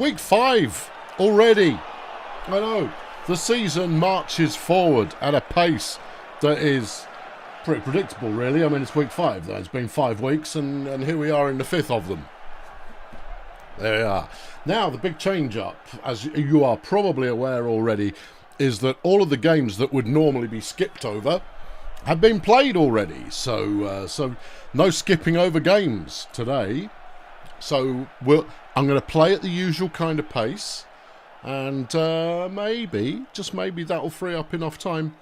week 5 already. I know. The season marches forward at a pace that is pretty predictable, really. I mean, it's week 5, though. It's been 5 weeks, and here we are in the 5th of them. There we are. Now, the big change-up, as you are probably aware already, is that all of the games that would normally be skipped over have been played already. So no skipping over games today. So I'm going to play at the usual kind of pace, and maybe, just maybe, that'll free up enough time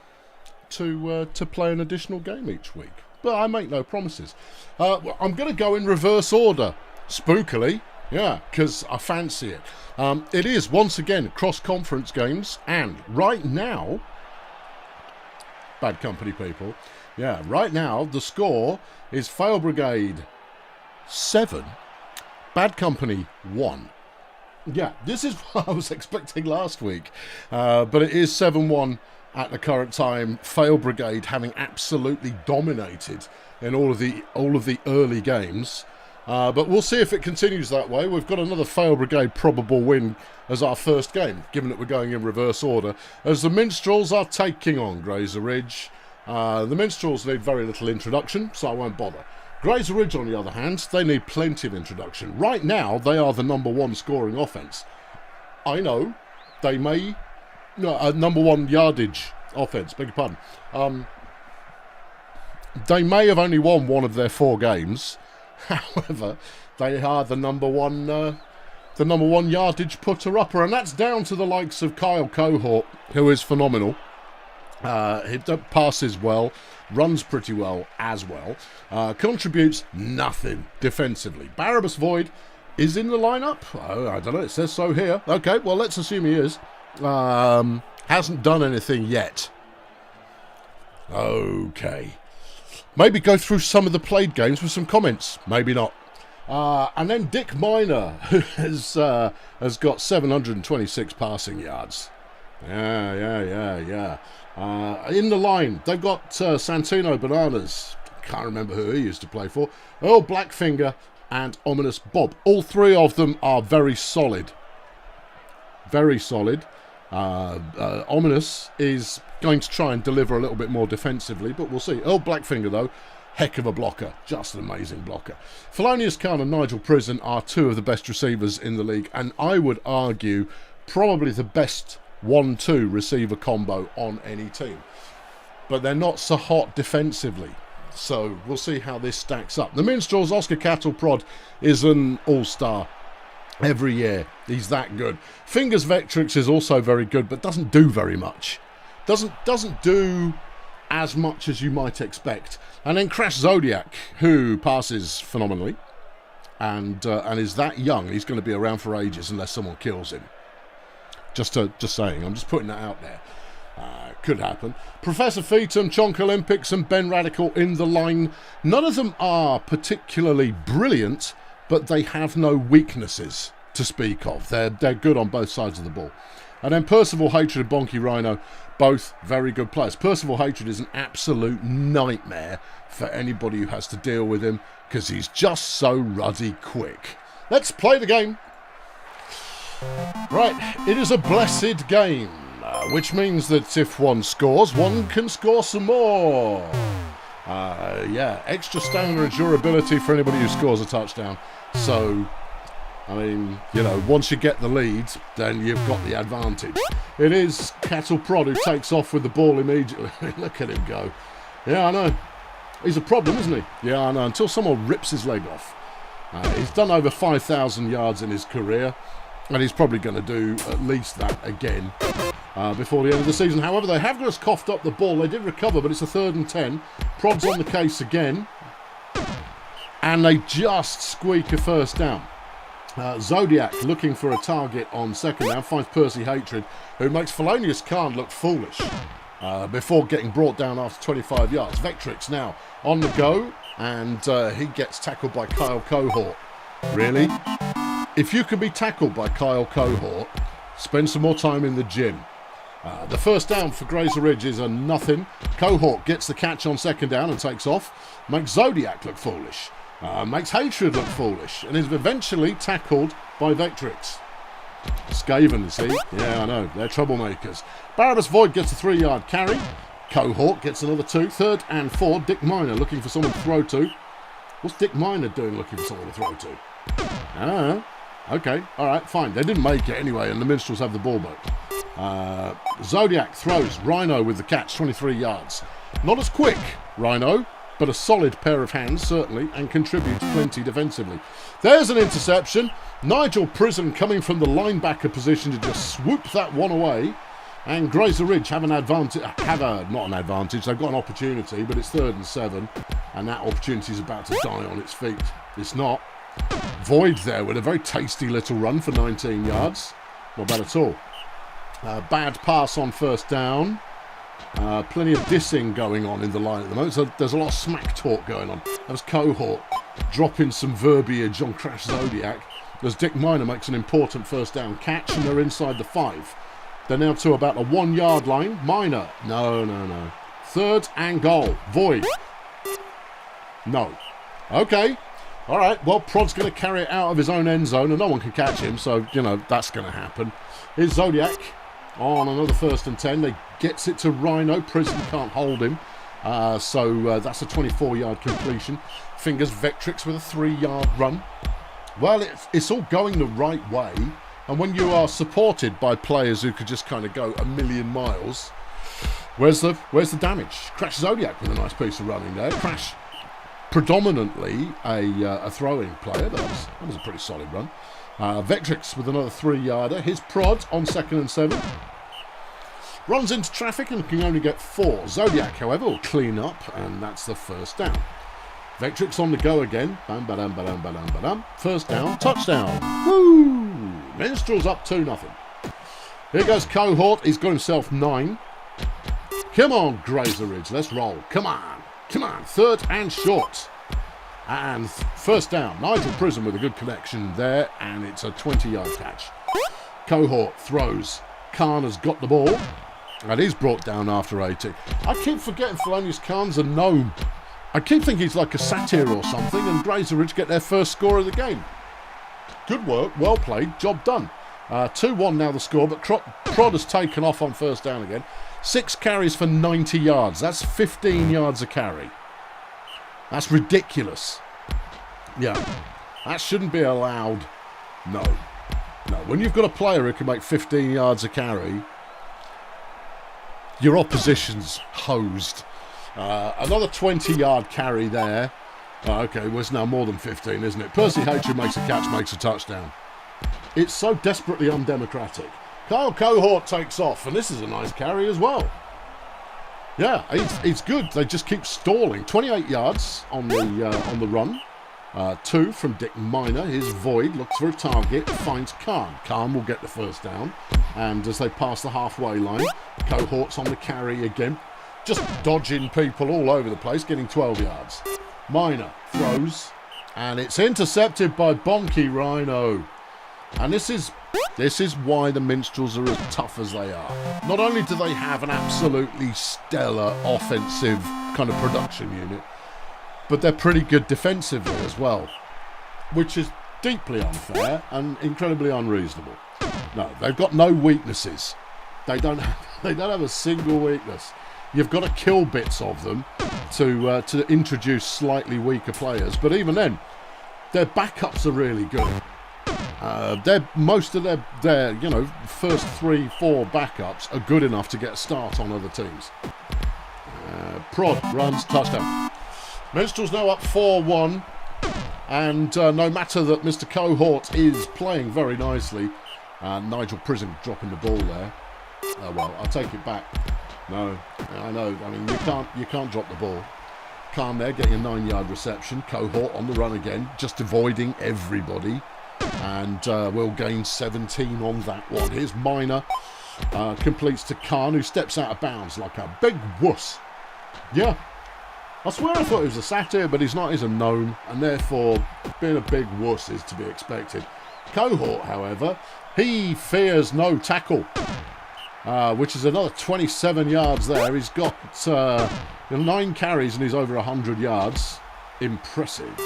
to play an additional game each week. But I make no promises. I'm going to go in reverse order, spookily. Yeah, because I fancy it. It is, once again, cross-conference games. And right now, bad company people, yeah, right now, the score is Fail Brigade 7, Bad Company 1. Yeah, this is what I was expecting last week. But it is 7-1 at the current time. Fail Brigade having absolutely dominated in all of the early games. But we'll see if it continues that way. We've got another Fail Brigade probable win as our first game, given that we're going in reverse order, as the Minstrels are taking on Grazer Ridge. The Minstrels need very little introduction, so I won't bother. Grazer Ridge, on the other hand, they need plenty of introduction. Right now, they are the number 1 scoring offence. I know, they may... No, number 1 yardage offence, beg your pardon. They may have only won 1 of their 4 games. However, they are the number one yardage putter-upper, and that's down to the likes of Kyle Cohort, who is phenomenal. He passes well, runs pretty well as well, contributes nothing defensively. Barabbas Void is in the lineup. Oh, I don't know, it says so here. Okay, well, let's assume he is. Hasn't done anything yet. Okay. Maybe go through some of the played games with some comments. Maybe not. And then Dick Miner, who has got 726 passing yards. Yeah. In the line, they've got Santino Bananas. Can't remember who he used to play for. Earl Blackfinger and Ominous Bob. All 3 of them are very solid. Very solid. Ominous is going to try and deliver a little bit more defensively, but we'll see. Earl Blackfinger, though, heck of a blocker. Just an amazing blocker. Felonious Khan and Nigel Prison are 2 of the best receivers in the league, and I would argue probably the best 1-2 receiver combo on any team. But they're not so hot defensively, so we'll see how this stacks up. The Minstrels, Oscar Cattle Prod is an all-star every year. He's that good. Fingers Vectrix is also very good, but doesn't do very much. Doesn't do as much as you might expect. And then Crash Zodiac, who passes phenomenally, and is that young. He's going to be around for ages unless someone kills him. Just saying. I'm just putting that out there. Could happen. Professor Feetham, Chonk Olympics, and Ben Radical in the line. None of them are particularly brilliant, but they have no weaknesses to speak of. They're good on both sides of the ball. And then Percival Hatred and Bonky Rhino, both very good players. Percival Hatred is an absolute nightmare for anybody who has to deal with him, because he's just so ruddy quick. Let's play the game. Right, it is a blessed game, which means that if one scores, one can score some more. Yeah, extra stamina and durability for anybody who scores a touchdown. So, I mean, you know, once you get the lead, then you've got the advantage. It is Cattle Prod who takes off with the ball immediately. Look at him go. Yeah, I know. He's a problem, isn't he? Yeah, I know. Until someone rips his leg off. He's done over 5,000 yards in his career, and he's probably going to do at least that again before the end of the season. However, they have just coughed up the ball. They did recover, but it's a 3rd and 10. Prod's on the case again. And they just squeak a first down. Zodiac looking for a target on 2nd down, finds Percy Hatred, who makes Felonious Khan look foolish before getting brought down after 25 yards. Vectrix now on the go, and he gets tackled by Kyle Cohort. Really? If you can be tackled by Kyle Cohort, spend some more time in the gym. The first down for Grazer Ridge is a nothing. Cohort gets the catch on 2nd down and takes off. Makes Zodiac look foolish. Makes Hatred look foolish. And is eventually tackled by Vectrix. Skaven, you see. Yeah, I know. They're troublemakers. Barabbas Void gets a 3-yard carry. Cohort gets another 2. 3rd and 4. Dick Miner looking for someone to throw to. What's Dick Miner doing looking for someone to throw to? Ah, okay. All right, fine. They didn't make it anyway, and the Minstrels have the ball back. Zodiac throws. Rhino with the catch, 23 yards. Not as quick, Rhino, but a solid pair of hands, certainly, and contributes plenty defensively. There's an interception. Nigel Prison coming from the linebacker position to just swoop that one away. And Grazer Ridge have an advantage. Not an advantage. They've got an opportunity, but it's 3rd and 7. And that opportunity is about to die on its feet. It's not. Void there with a very tasty little run for 19 yards. Not bad at all. Bad pass on 1st down. Plenty of dissing going on in the line at the moment. So there's a lot of smack talk going on. That was Cohort dropping some verbiage on Crash Zodiac as Dick Miner makes an important 1st down catch, and they're inside the 5. They're now to about a 1-yard line. Miner. No. 3rd and goal. Void. No. Okay. All right. Well, Prod's going to carry it out of his own end zone, and no one can catch him. So, that's going to happen. Here's Zodiac on another 1st and 10. They gets it to Rhino. Prison can't hold him. So that's a 24-yard completion. Fingers Vectrix with a 3-yard run. Well, it's all going the right way. And when you are supported by players who could just kind of go a million miles, where's the damage? Crash Zodiac with a nice piece of running there. Crash, predominantly a throwing player. That was a pretty solid run. Vectrix with another 3-yarder. His prod on 2nd and 7. Runs into traffic and can only get 4. Zodiac, however, will clean up, and that's the 1st down. Vectrix on the go again. Bam, ba-dum, ba-dum, ba-dum, ba-dum. 1st down, touchdown. Woo! Minstrels up 2-0. Here goes Cohort. He's got himself 9. Come on, Grazer Ridge. Let's roll. Come on. 3rd and short. And 1st down. Nigel Prison with a good connection there, and it's a 20-yard catch. Cohort throws. Khan has got the ball, and he's brought down after 80. I keep forgetting Thelonious Khan's a gnome. I keep thinking he's like a satyr or something, and Grazer Ridge get their first score of the game. Good work, well played, job done. 2-1 now the score, but Prod has taken off on 1st down again. 6 carries for 90 yards. That's 15 yards a carry. That's ridiculous. Yeah, that shouldn't be allowed. No. When you've got a player who can make 15 yards a carry, your opposition's hosed. Another 20-yard carry there. Okay, well, it's now more than 15, isn't it? Percy H, who makes a catch, makes a touchdown. It's so desperately undemocratic. Kyle Cohort takes off, and this is a nice carry as well. Yeah, it's good. They just keep stalling. 28 yards on the run. 2 from Dick Miner. His Void looks for a target, finds Khan. Khan will get the 1st down. And as they pass the halfway line, Cohort's on the carry again. Just dodging people all over the place, getting 12 yards. Miner throws, and it's intercepted by Bonky Rhino. And this is why the Minstrels are as tough as they are. Not only do they have an absolutely stellar offensive kind of production unit, but they're pretty good defensively as well, which is deeply unfair and incredibly unreasonable. No, they've got no weaknesses. They don't have a single weakness. You've got to kill bits of them to introduce slightly weaker players. But even then, their backups are really good. Most of their first 3-4 backups are good enough to get a start on other teams. Prod runs, touchdown. Minstrels now up 4-1. And no matter that Mr. Cohort is playing very nicely, Nigel Prison dropping the ball there. Well, I'll take it back. No, I know. I mean, you can't drop the ball. Khan there getting a 9-yard reception. Cohort on the run again, just avoiding everybody. And we'll gain 17 on that one. Here's Miner. Completes to Khan, who steps out of bounds like a big wuss. Yeah. I swear I thought he was a satyr, but he's not. He's a gnome. And therefore, being a big wuss is to be expected. Cohort, however, he fears no tackle. Which is another 27 yards there. He's got 9 carries and he's over 100 yards. Impressive.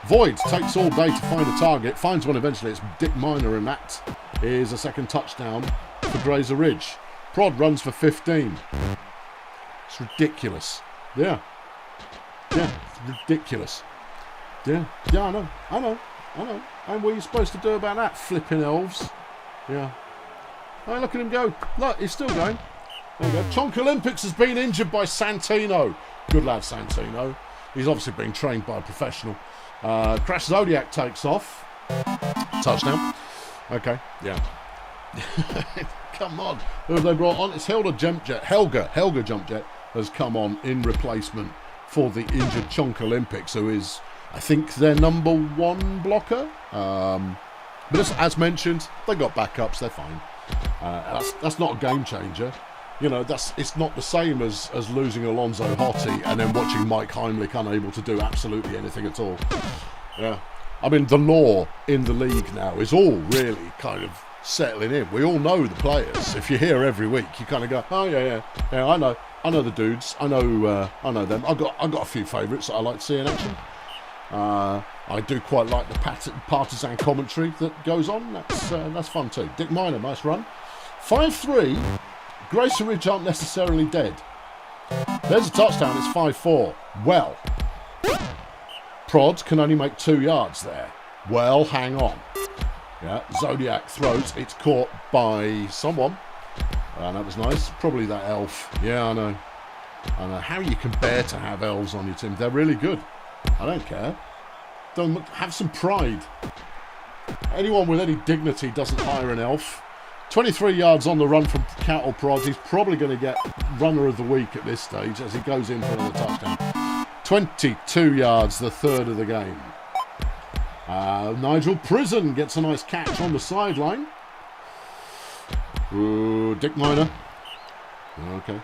Void takes all day to find a target. Finds one eventually. It's Dick Miner, and that is a second touchdown for Grazer Ridge. Prod runs for 15. It's ridiculous. Yeah. Yeah, it's ridiculous. Yeah, I know. And what are you supposed to do about that, flipping elves? Yeah. Oh, look at him go. Look, he's still going. There you go. Chonk Olympics has been injured by Santino. Good lad, Santino. He's obviously being trained by a professional. Crash Zodiac takes off. Touchdown. Okay, yeah. Come on. Who have they brought on? It's Helga Jumpjet. Helga Jumpjet has come on in replacement for the injured Chonk Olympics, who is, I think, their number one blocker. But as mentioned, they got backups. They're fine. That's not a game changer. You know, it's not the same as losing Alonzo Hotti and then watching Mike Heimlich unable to do absolutely anything at all. Yeah. I mean, the law in the league now is all really kind of settling in. We all know the players. If you're here every week, you kind of go, oh yeah, I know the dudes. I know them. I've got a few favourites that I like to see in action. I do quite like the partisan commentary that goes on. That's fun too. Dick Miner, nice run. 5-3. Grazer Ridge aren't necessarily dead. There's a touchdown. It's 5-4. Well, Prod can only make 2 yards there. Well, hang on. Yeah, Zodiac throws. It's caught by someone. And that was nice. Probably that elf. Yeah, I know. How you can bear to have elves on your team? They're really good. I don't care. Don't have some pride. Anyone with any dignity doesn't hire an elf. 23 yards on the run from Cattle Prod. He's probably going to get runner of the week at this stage as he goes in for another touchdown. 22 yards, the third of the game. Nigel Prison gets a nice catch on the sideline. Ooh, Dick Miner. Okay.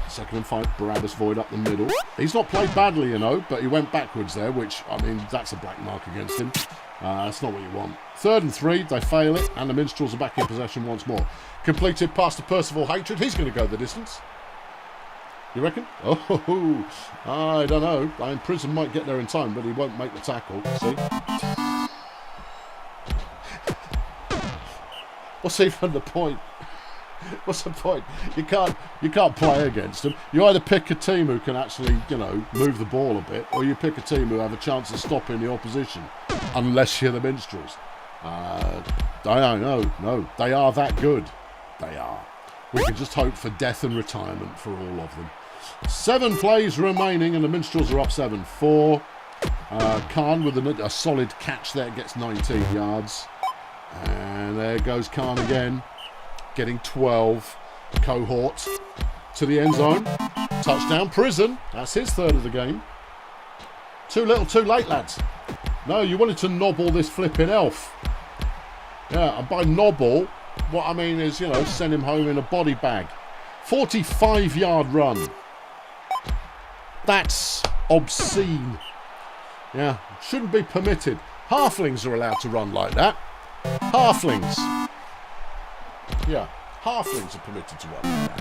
Second and 5. Barabbas Void up the middle. He's not played badly, you know, but he went backwards there, which, I mean, that's a black mark against him. That's not what you want. 3rd and 3. They fail it, and the Minstrels are back in possession once more. Completed pass to Percival Hatred. He's going to go the distance. You reckon? Oh, I don't know. I mean, Prison might get there in time, but he won't make the tackle. See? What's even the point? What's the point? You can't play against them. You either pick a team who can actually, you know, move the ball a bit, or you pick a team who have a chance of stopping the opposition. Unless you're the Minstrels. I don't know. No, they are that good. They are. We can just hope for death and retirement for all of them. 7 plays remaining, and the Minstrels are up 7-4. Khan with a solid catch there, gets 19 yards. And there goes Khan again, getting 12. Cohort to the end zone. Touchdown, Prison. That's his 3rd of the game. Too little, too late, lads. No, you wanted to nobble this flipping elf. Yeah, and by nobble, what I mean is, you know, send him home in a body bag. 45-yard run. That's obscene. Yeah, shouldn't be permitted. Halflings are allowed to run like that. Halflings. Yeah, halflings are permitted to run like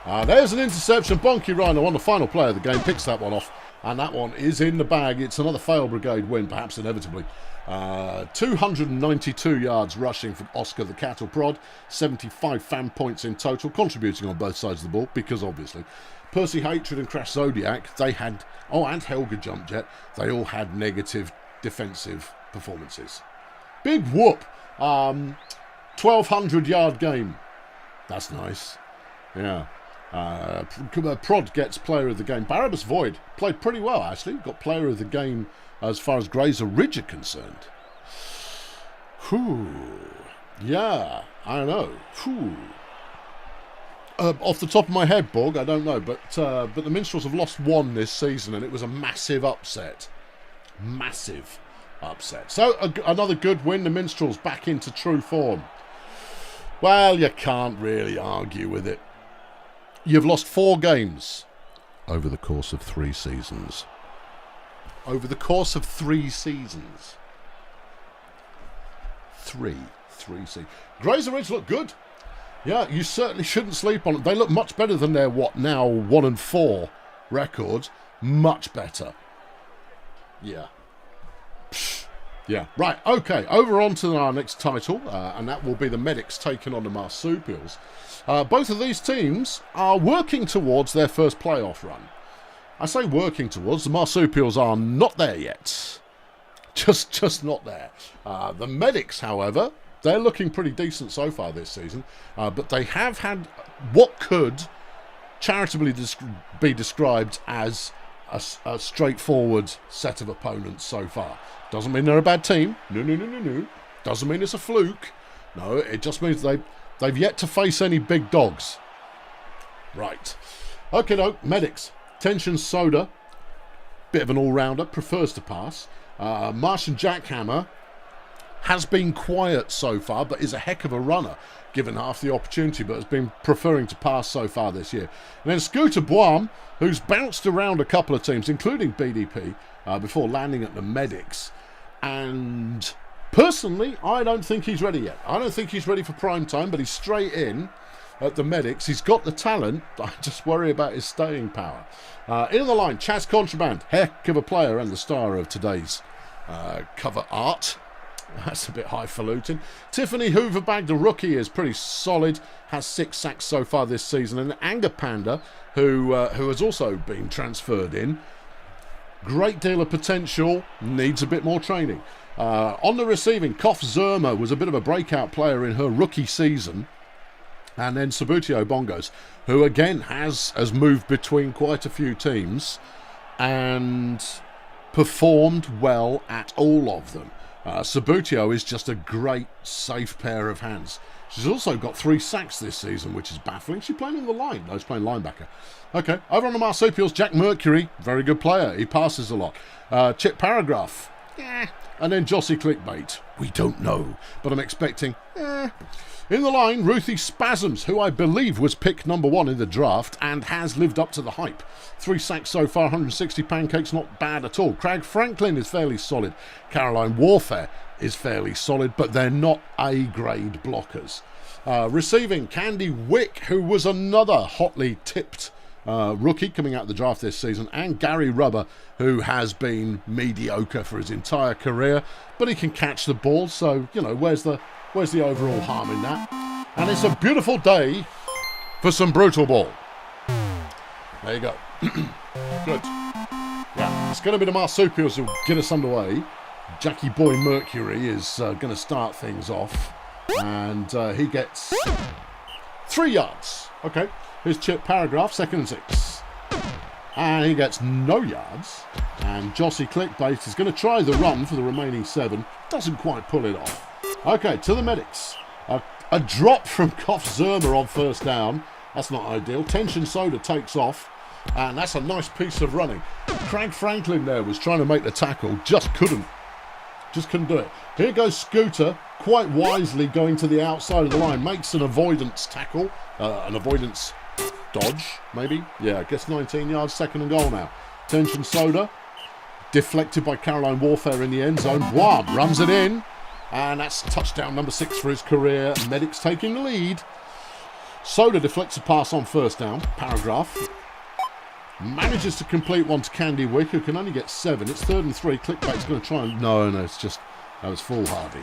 that. There's an interception. Bonky Rhino on the final play of the game. Picks that one off. And that one is in the bag. It's another Fail Brigade win, perhaps inevitably. 292 yards rushing from Oscar the Cattle Prod. 75 fan points in total, contributing on both sides of the ball, because obviously Percy Hatred and Crash Zodiac, they had, and Helga Jumpjet, they all had negative defensive performances. Big whoop. 1,200 yard game. That's nice. Yeah. Prod gets player of the game. Barabbas Void played pretty well, actually. Got player of the game as far as Grazer Ridge are concerned. Whew. Yeah, I don't know. Whew. Off the top of my head, Borg, I don't know, but the Minstrels have lost 1 this season, and it was a massive upset. Massive upset. So another good win. The Minstrels back into true form. Well, you can't really argue with it. You've lost 4 games over the course of 3 seasons. Over the course of 3 seasons. 3 seasons. Grazer Ridge look good. Yeah, you certainly shouldn't sleep on it. They look much better than their, 1-4 records. Much better. Yeah. Psh, Yeah, right, okay, over on to our next title, and that will be the Medics taking on the Marsupials. Both of these teams are working towards their first playoff run. I say working towards, the Marsupials are not there yet. Just not there. The Medics, however, they're looking pretty decent so far this season, but they have had what could charitably be described as a straightforward set of opponents so far. Doesn't mean they're a bad team. No. Doesn't mean it's a fluke. No, it just means they've yet to face any big dogs. Right. Okay, no, Medics. Tension Soda, bit of an all-rounder, prefers to pass. Martian Jackhammer has been quiet so far, but is a heck of a runner, given half the opportunity, but has been preferring to pass so far this year. And then Scooter Boim, who's bounced around a couple of teams, including BDP, before landing at the Medics. And personally, I don't think he's ready yet. I don't think he's ready for prime time, but he's straight in at the Medics. He's got the talent. I just worry about his staying power. In the line, Chaz Contraband, heck of a player and the star of today's cover art. That's a bit highfalutin. Tiffany Hooverbag, the rookie, is pretty solid. Has 6 sacks so far this season. And Anger Panda, who has also been transferred in. Great deal of potential. Needs a bit more training. On the receiving, Kof Zerma was a bit of a breakout player in her rookie season. And then Sabutio Bongos, who again has moved between quite a few teams and performed well at all of them. Sabutio is just a great, safe pair of hands. She's also got 3 sacks this season, which is baffling. She's playing in the line. No, she's playing linebacker. Okay, over on the Marsupials, Jack Mercury, very good player. He passes a lot. Chip Paragraph, yeah. And then Jossie Clickbait, we don't know, but I'm expecting, In the line, Ruthie Spasms, who I believe was picked number 1 in the draft and has lived up to the hype. 3 sacks so far, 160 pancakes, not bad at all. Craig Franklin is fairly solid. Caroline Warfare is fairly solid, but they're not A-grade blockers. Receiving, Candy Wick, who was another hotly tipped rookie coming out of the draft this season, and Gary Rubber, who has been mediocre for his entire career, but he can catch the ball, so, you know, where's the overall harm in that? And it's a beautiful day for some Brutalball. There you go. Good. Yeah, it's going to be the Marsupials who get us underway. Jackie Boy Mercury is going to start things off. And he gets 3 yards. Okay. Here's Chip Paragraph, 2nd and 6. And he gets no yards. And Jossie Clickbait is going to try the run for the remaining 7. Doesn't quite pull it off. Okay, to the Medics. A drop from Kof Zerma on 1st down. That's not ideal. Tension Soda takes off. And that's a nice piece of running. Craig Franklin there was trying to make the tackle. Just couldn't do it. Here goes Scooter, quite wisely going to the outside of the line. Makes an avoidance tackle. An avoidance dodge, maybe. Yeah, gets 19 yards, 2nd and goal now. Tension Soda. Deflected by Caroline Warfare in the end zone. Boim runs it in. And that's touchdown number 6 for his career. Medics taking the lead. Soda deflects a pass on 1st down. Paragraph. Manages to complete one to Candy Wick, who can only get 7. It's 3rd and 3. Clickbait's going to try and... No, it's just... That was foolhardy.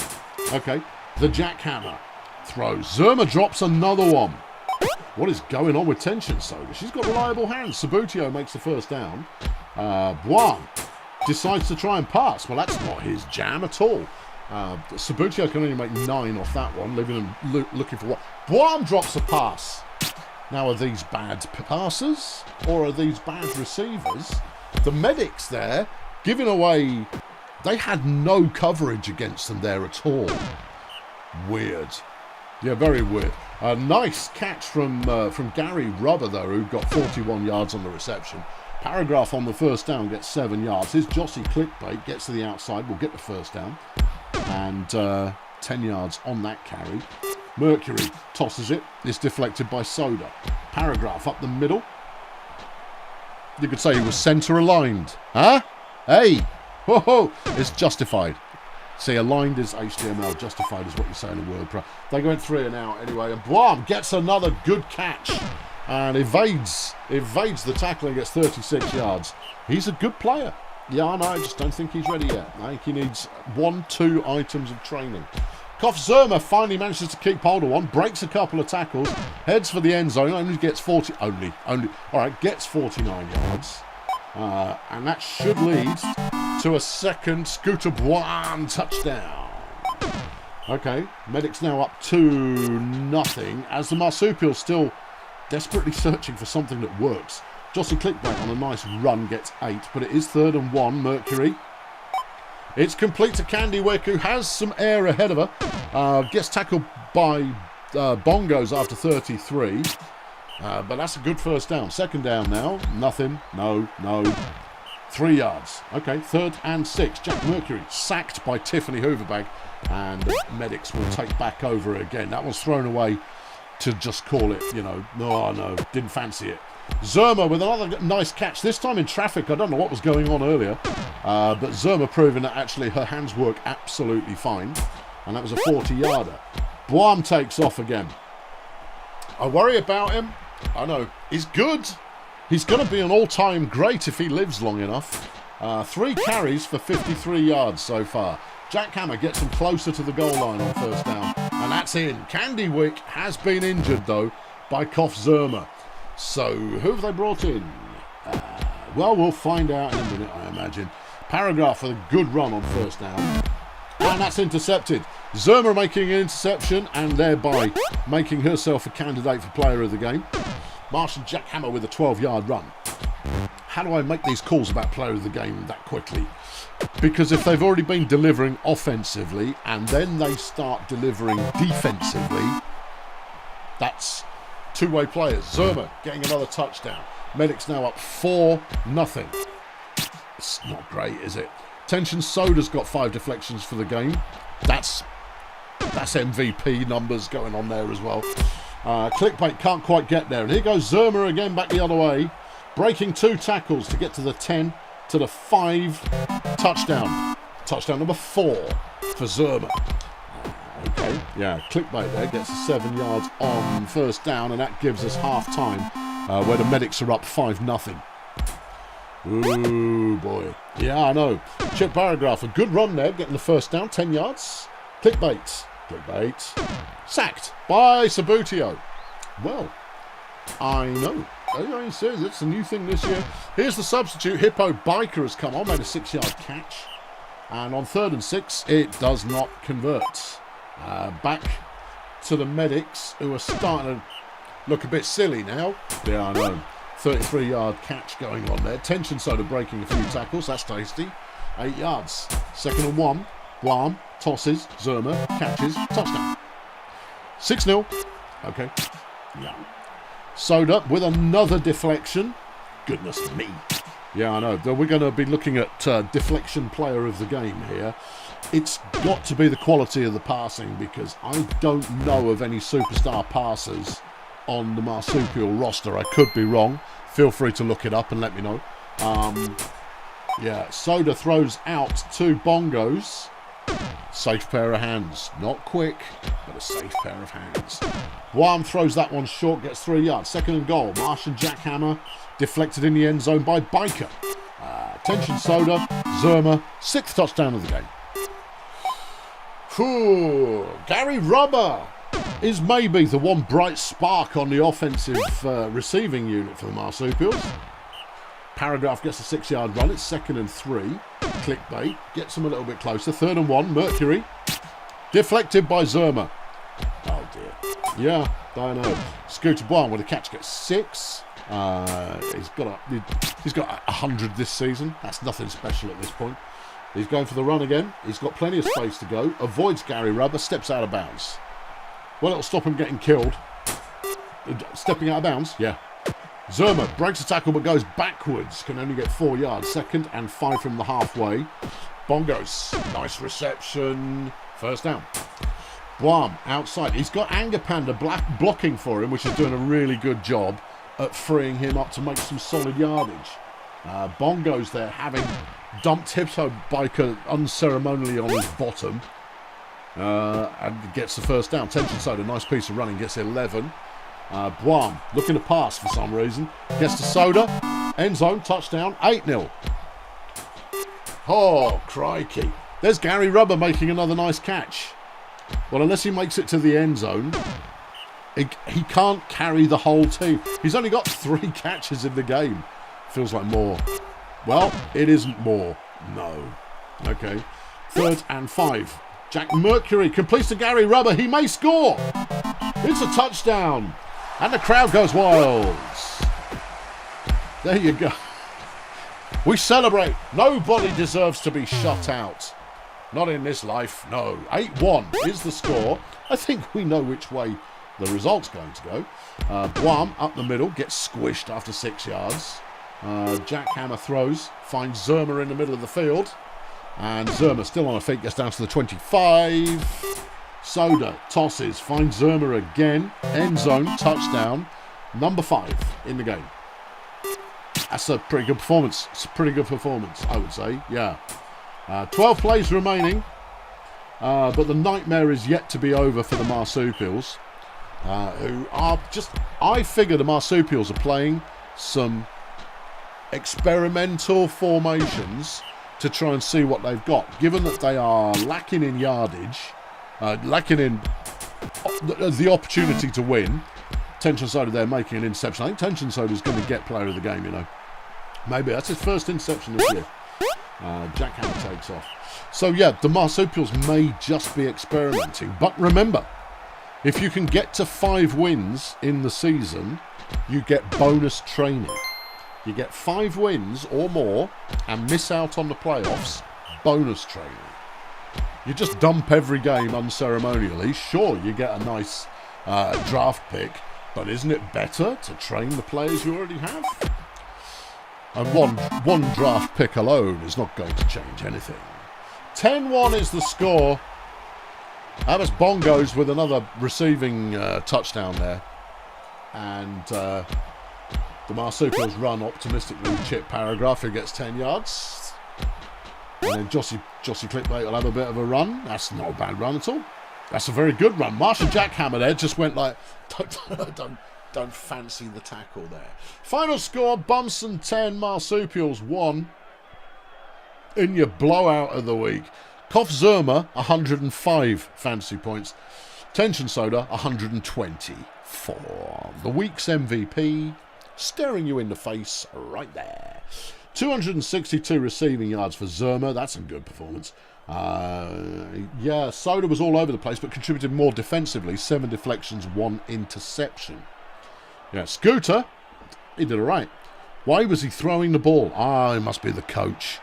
Okay. The Jackhammer throws. Zerma drops another one. What is going on with Tension Soda? She's got reliable hands. Sabutio makes the 1st down. Boim decides to try and pass. Well, that's not his jam at all. Sabutio can only make 9 off that one, leaving him looking for what. Boim drops a pass. Now, are these bad passers or are these bad receivers? The Medics there giving away. They had no coverage against them there at all. Weird. Yeah, very weird. A nice catch from Gary Rubber though, who got 41 yards on the reception. Paragraph on the 1st down gets 7 yards. His Jossie Clickbait gets to the outside. Will get the 1st down. And 10 yards on that carry. Mercury tosses it. It's deflected by Soda. Paragraph up the middle. You could say he was centre aligned. Huh? Hey! Whoa! It's justified. See, aligned is HTML. Justified is what you say in a WordPress. They went 3 and out anyway. And Boim gets another good catch. And evades the tackle and gets 36 yards. He's a good player. Yeah, I know, I just don't think he's ready yet. I think he needs 1-2 items of training. Kof Zerma finally manages to keep hold of one, breaks a couple of tackles, heads for the end zone, only gets 49 yards. And that should lead to a second Scooter Buan touchdown. Okay, Medic's now up 2-0 as the Marsupials still desperately searching for something that works. Jossie Clickbait on a nice run gets 8, but it is 3rd and 1, Mercury. It's complete to Candy Wick, who has some air ahead of her. Gets tackled by Bongos after 33. But that's a good first down. Second down now. Nothing. No. 3 yards. Okay, 3rd and 6. Jack Mercury sacked by Tiffany Hooverbag. And the Medics will take back over again. That was thrown away to just call it, no, didn't fancy it. Zerma with another nice catch, this time in traffic. I don't know what was going on earlier, but Zerma proving that actually her hands work absolutely fine, and that was a 40-yarder. Buam takes off again. I worry about him. I know, he's good. He's going to be an all-time great if he lives long enough. 3 carries for 53 yards so far. Jack Hammer gets him closer to the goal line on first down, and that's in. Candy Wick has been injured, though, by Kof Zerma. So, who have they brought in? Well, we'll find out in a minute, I imagine. Paragraph with a good run on first down. And that's intercepted. Zerma making an interception and thereby making herself a candidate for player of the game. Martian Jack Hammer with a 12-yard run. How do I make these calls about player of the game that quickly? Because if they've already been delivering offensively and then they start delivering defensively, that's two-way players. Zerma getting another touchdown. Medic's now up 4-0. It's not great, is it? Tension Soda's got 5 deflections for the game. That's MVP numbers going on there as well. Clickbait can't quite get there. And here goes Zerma again back the other way. Breaking 2 tackles to get to the 10, to the 5. Touchdown. Touchdown number 4 for Zerma. Okay, yeah, Clickbait there gets 7 yards on first down, and that gives us half time where the Medics are up 5-0. Ooh, boy. Yeah, I know. Chip Paragraph, a good run there, getting the first down, 10 yards. Clickbait. Sacked by Sabutio. Well, I know. He says it's a new thing this year. Here's the substitute. Hippo Biker has come on, made a 6-yard catch. And on 3rd and 6, it does not convert. Back to the Medics, who are starting to look a bit silly now. Yeah, I know. 33-yard catch going on there. Tension Soda breaking a few tackles. That's tasty. 8 yards. 2nd and 1. Guam tosses. Zerma catches. Touchdown. 6-0. Okay. Yeah. Soda with another deflection. Goodness me. Yeah, I know. We're going to be looking at deflection player of the game here. It's got to be the quality of the passing, because I don't know of any superstar passers on the Marsupial roster. I could be wrong. Feel free to look it up and let me know. Yeah, Soda throws out 2 Bongos. Safe pair of hands. Not quick, but a safe pair of hands. Guam throws that one short, gets 3 yards. 2nd and goal. Martian Jackhammer deflected in the end zone by Biker. Tension Soda, Zerma, 6th touchdown of the game. Whew. Gary Rubber is maybe the one bright spark on the offensive receiving unit for the Marsupials. Paragraph gets a 6-yard run. It's 2nd and 3. Clickbait gets them a little bit closer. 3rd and 1. Mercury deflected by Zerma. Oh dear. Yeah, I know. Scooter Buan with a catch gets 6. He's got 100 this season. That's nothing special at this point. He's going for the run again. He's got plenty of space to go. Avoids Gary Rubber. Steps out of bounds. Well, it'll stop him getting killed. Stepping out of bounds? Yeah. Zerma breaks a tackle but goes backwards. Can only get 4 yards. 2nd and 5 from the halfway. Bongos. Nice reception. First down. Guam outside. He's got Anger Panda blocking for him, which is doing a really good job at freeing him up to make some solid yardage. Bongos there having dumped Hippo Biker unceremonially on his bottom. And gets the first down. Tension Soda, nice piece of running, gets 11. Guam looking to pass for some reason. Gets to Soda. End zone, touchdown, 8-0. Oh, crikey. There's Gary Rubber making another nice catch. Well, unless he makes it to the end zone, he can't carry the whole team. He's only got 3 catches in the game. Feels like more. Well, it isn't more. No. Okay. 3rd and 5. Jack Mercury completes to Gary Rubber. He may score. It's a touchdown. And the crowd goes wild. There you go. We celebrate. Nobody deserves to be shut out. Not in this life, no. 8-1 is the score. I think we know which way the result's going to go. Guam up the middle, gets squished after 6 yards. Jackhammer throws, finds Zerma in the middle of the field. And Zerma still on her feet, gets down to the 25. Soda tosses, finds Zerma again. End zone, touchdown. Number 5 in the game. That's a pretty good performance. It's a pretty good performance, I would say. Yeah. 12 plays remaining. But the nightmare is yet to be over for the Marsupials. Who are just... I figure the Marsupials are playing some experimental formations to try and see what they've got. Given that they are lacking in yardage, lacking in the opportunity to win. Tension Soda there making an interception. I think Tension Soda is going to get player of the game, you know. Maybe that's his first interception this year. Jackhammer takes off. So yeah, the Marsupials may just be experimenting. But remember, if you can get to 5 wins in the season, you get bonus training. You get 5 wins or more and miss out on the playoffs, bonus training. You just dump every game unceremonially. Sure, you get a nice draft pick, but isn't it better to train the players you already have? And one draft pick alone is not going to change anything. 10-1 is the score. Abbas Bongos with another receiving touchdown there. And the Marsupials run optimistically with Chip Paragraph, who gets 10 yards. And then Jossie Clickbait will have a bit of a run. That's not a bad run at all. That's a very good run. Marshall Jackhammer there just went like, don't fancy the tackle there. Final score, Bumson 10, Marsupials 1. In your blowout of the week. Kof Zerma, 105 fantasy points. Tension Soda, 124. The week's MVP, staring you in the face right there. 262 receiving yards for Zerma. That's a good performance. Yeah, Soda was all over the place, but contributed more defensively. 7 deflections, 1 interception. Yeah, Scooter, he did all right. Why was he throwing the ball? It must be the coach.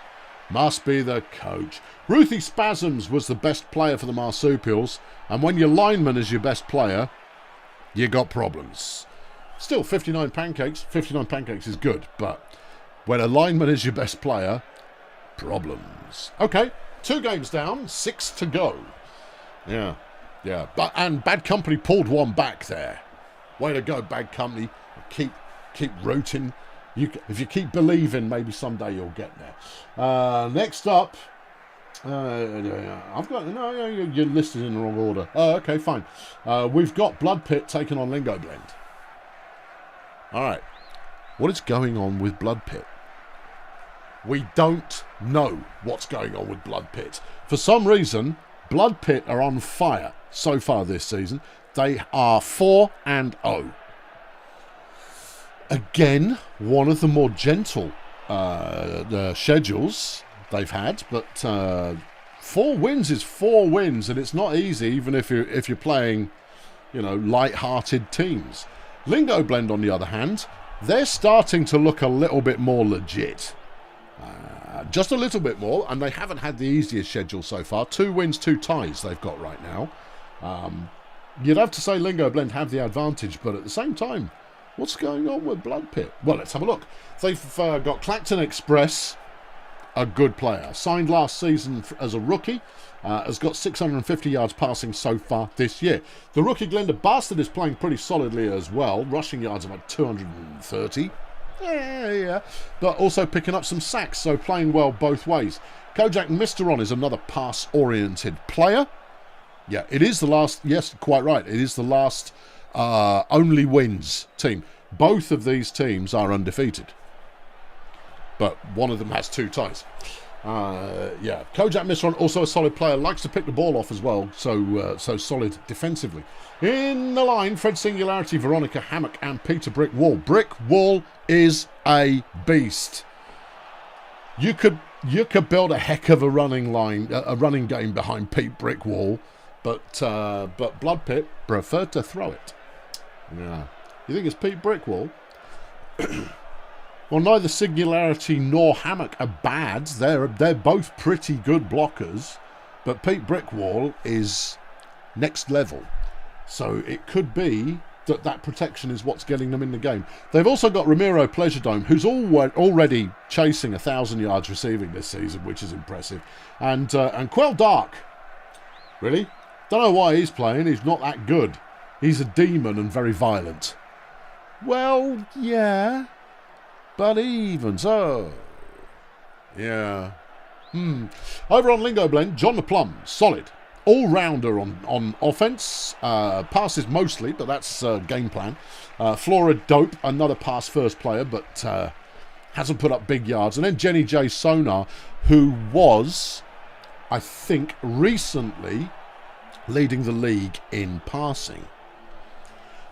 Must be the coach. Ruthie Spasms was the best player for the Marsupials, and when your lineman is your best player, you got problems. Still, 59 pancakes. 59 pancakes is good, but when a lineman is your best player, problems. Okay, 2 games down, 6 to go. Yeah. And Bad Company pulled one back there. Way to go, Bad Company. Keep rooting. If you keep believing, maybe someday you'll get there. Next up, I've got you're listed in the wrong order. Oh, okay, fine. We've got Bloodpit taking on Lingo Blend. All right, what is going on with Bloodpit? We don't know what's going on with Bloodpit. For some reason, Bloodpit are on fire so far this season. They are 4-0. Again, one of the more gentle schedules they've had, but 4 wins is 4 wins, and it's not easy, even if you're playing, light-hearted teams. Lingo Blend, on the other hand, they're starting to look a little bit more legit. Just a little bit more, and they haven't had the easiest schedule so far. 2 wins, 2 ties they've got right now. You'd have to say Lingo Blend have the advantage, but at the same time, what's going on with Bloodpit? Well, let's have a look. They've got Clacton Express, a good player. Signed last season as a rookie. Has got 650 yards passing so far this year. The rookie Glenda Bastard is playing pretty solidly as well. Rushing yards about 230. Yeah. But also picking up some sacks, so playing well both ways. Kojak Misteron is another pass-oriented player. Yeah, it is the last... Yes, quite right. It is the last only wins team. Both of these teams are undefeated. But one of them has 2 ties. Yeah, Kojak Mistron, also a solid player, likes to pick the ball off as well, so solid defensively. In the line, Fred Singularity, Veronica Hammock, and Peter Brickwall. Brickwall is a beast. You could build a heck of a running game behind Pete Brickwall, but Bloodpit preferred to throw it. Yeah, you think it's Pete Brickwall? Well, neither Singularity nor Hammock are bad. They're both pretty good blockers, but Pete Brickwall is next level. So it could be that protection is what's getting them in the game. They've also got Ramiro Pleasuredome, who's already chasing 1,000 yards receiving this season, which is impressive. And Quell Dark, really? Don't know why he's playing. He's not that good. He's a demon and very violent. Well, yeah. But even so, yeah. Over on Lingo Blend, John the Plum, solid. All-rounder on offense. Passes mostly, but that's game plan. Flora Dope, another pass-first player, but hasn't put up big yards. And then Jenny J. Sonar, who was, I think, recently leading the league in passing.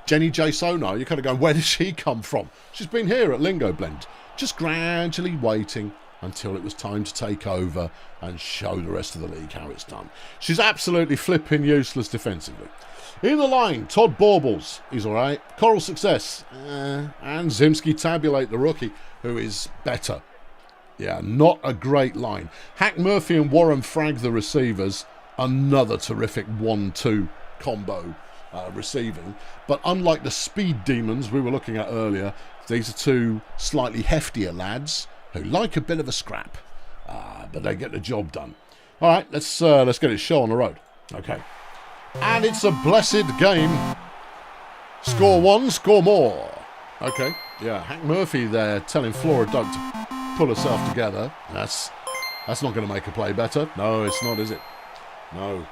Jenny J. Sonar, you're kind of going, where does she come from? She's been here at Lingo Blend, just gradually waiting until it was time to take over and show the rest of the league how it's done. She's absolutely flipping useless defensively. In the line, Todd Baubles, he's all right. Coral Success, and Zimski Tabulate, the rookie, who is better. Yeah, not a great line. Hack Murphy and Warren Frag, the receivers, another terrific 1-2 combo. Receiving, but unlike the speed demons we were looking at earlier, these are two slightly heftier lads who like a bit of a scrap, but they get the job done. All right, let's get it show on the road. Okay, and it's a blessed game. Score one, score more. Okay, yeah, Hack Murphy there telling Flora Doug to pull herself together. That's not going to make a play better. No, it's not, is it? No.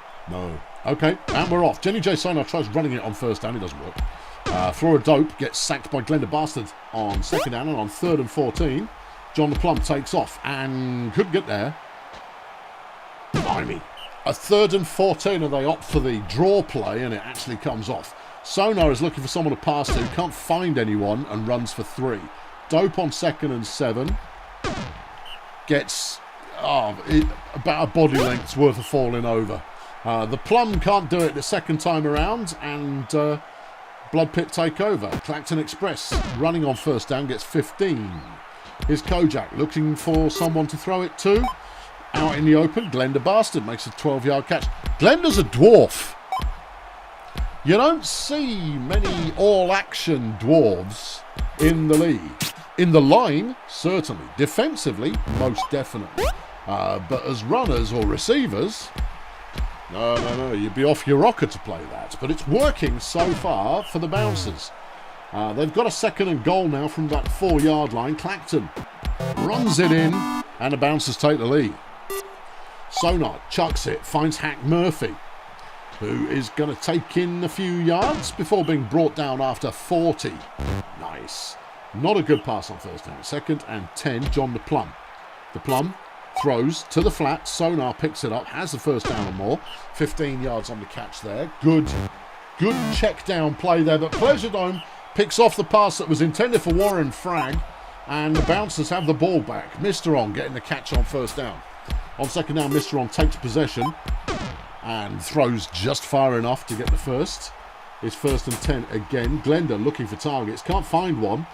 Okay, and we're off. Jenny J. Sonar tries running it on first down. It doesn't work. Flora Dope gets sacked by Glenda Bastard on second down, and on 3rd and 14, John the Plum takes off and could get there. Blimey. A 3rd and 14, and they opt for the draw play, and it actually comes off. Sonar is looking for someone to pass to, can't find anyone, and runs for 3. Dope on 2nd and 7. Gets about a body length's worth of falling over. The Plum can't do it the second time around, and Bloodpit take over. Clacton Express running on first down gets 15. Here's Kojak looking for someone to throw it to. Out in the open, Glenda Bastard makes a 12-yard catch. Glenda's a dwarf. You don't see many all-action dwarves in the league. In the line, certainly. Defensively, most definitely. But as runners or receivers... No, you'd be off your rocker to play that. But it's working so far for the Bouncers. They've got a 2nd and goal now from that 4-yard line. Clacton runs it in, and the Bouncers take the lead. Sonar chucks it, finds Hack Murphy, who is going to take in a few yards before being brought down after 40. Nice. Not a good pass on first down. 2nd and 10, John the Plum. The Plum throws to the flat. Sonar picks it up, has the first down or more. 15 yards on the catch there. Good check down play there. But Pleasuredome picks off the pass that was intended for Warren Frag, and the Bouncers have the ball back. Mr. On getting the catch on first down. On second down, Mr. On takes possession and throws just far enough to get the first. It's 1st and 10 again. Glenda looking for targets. Can't find one.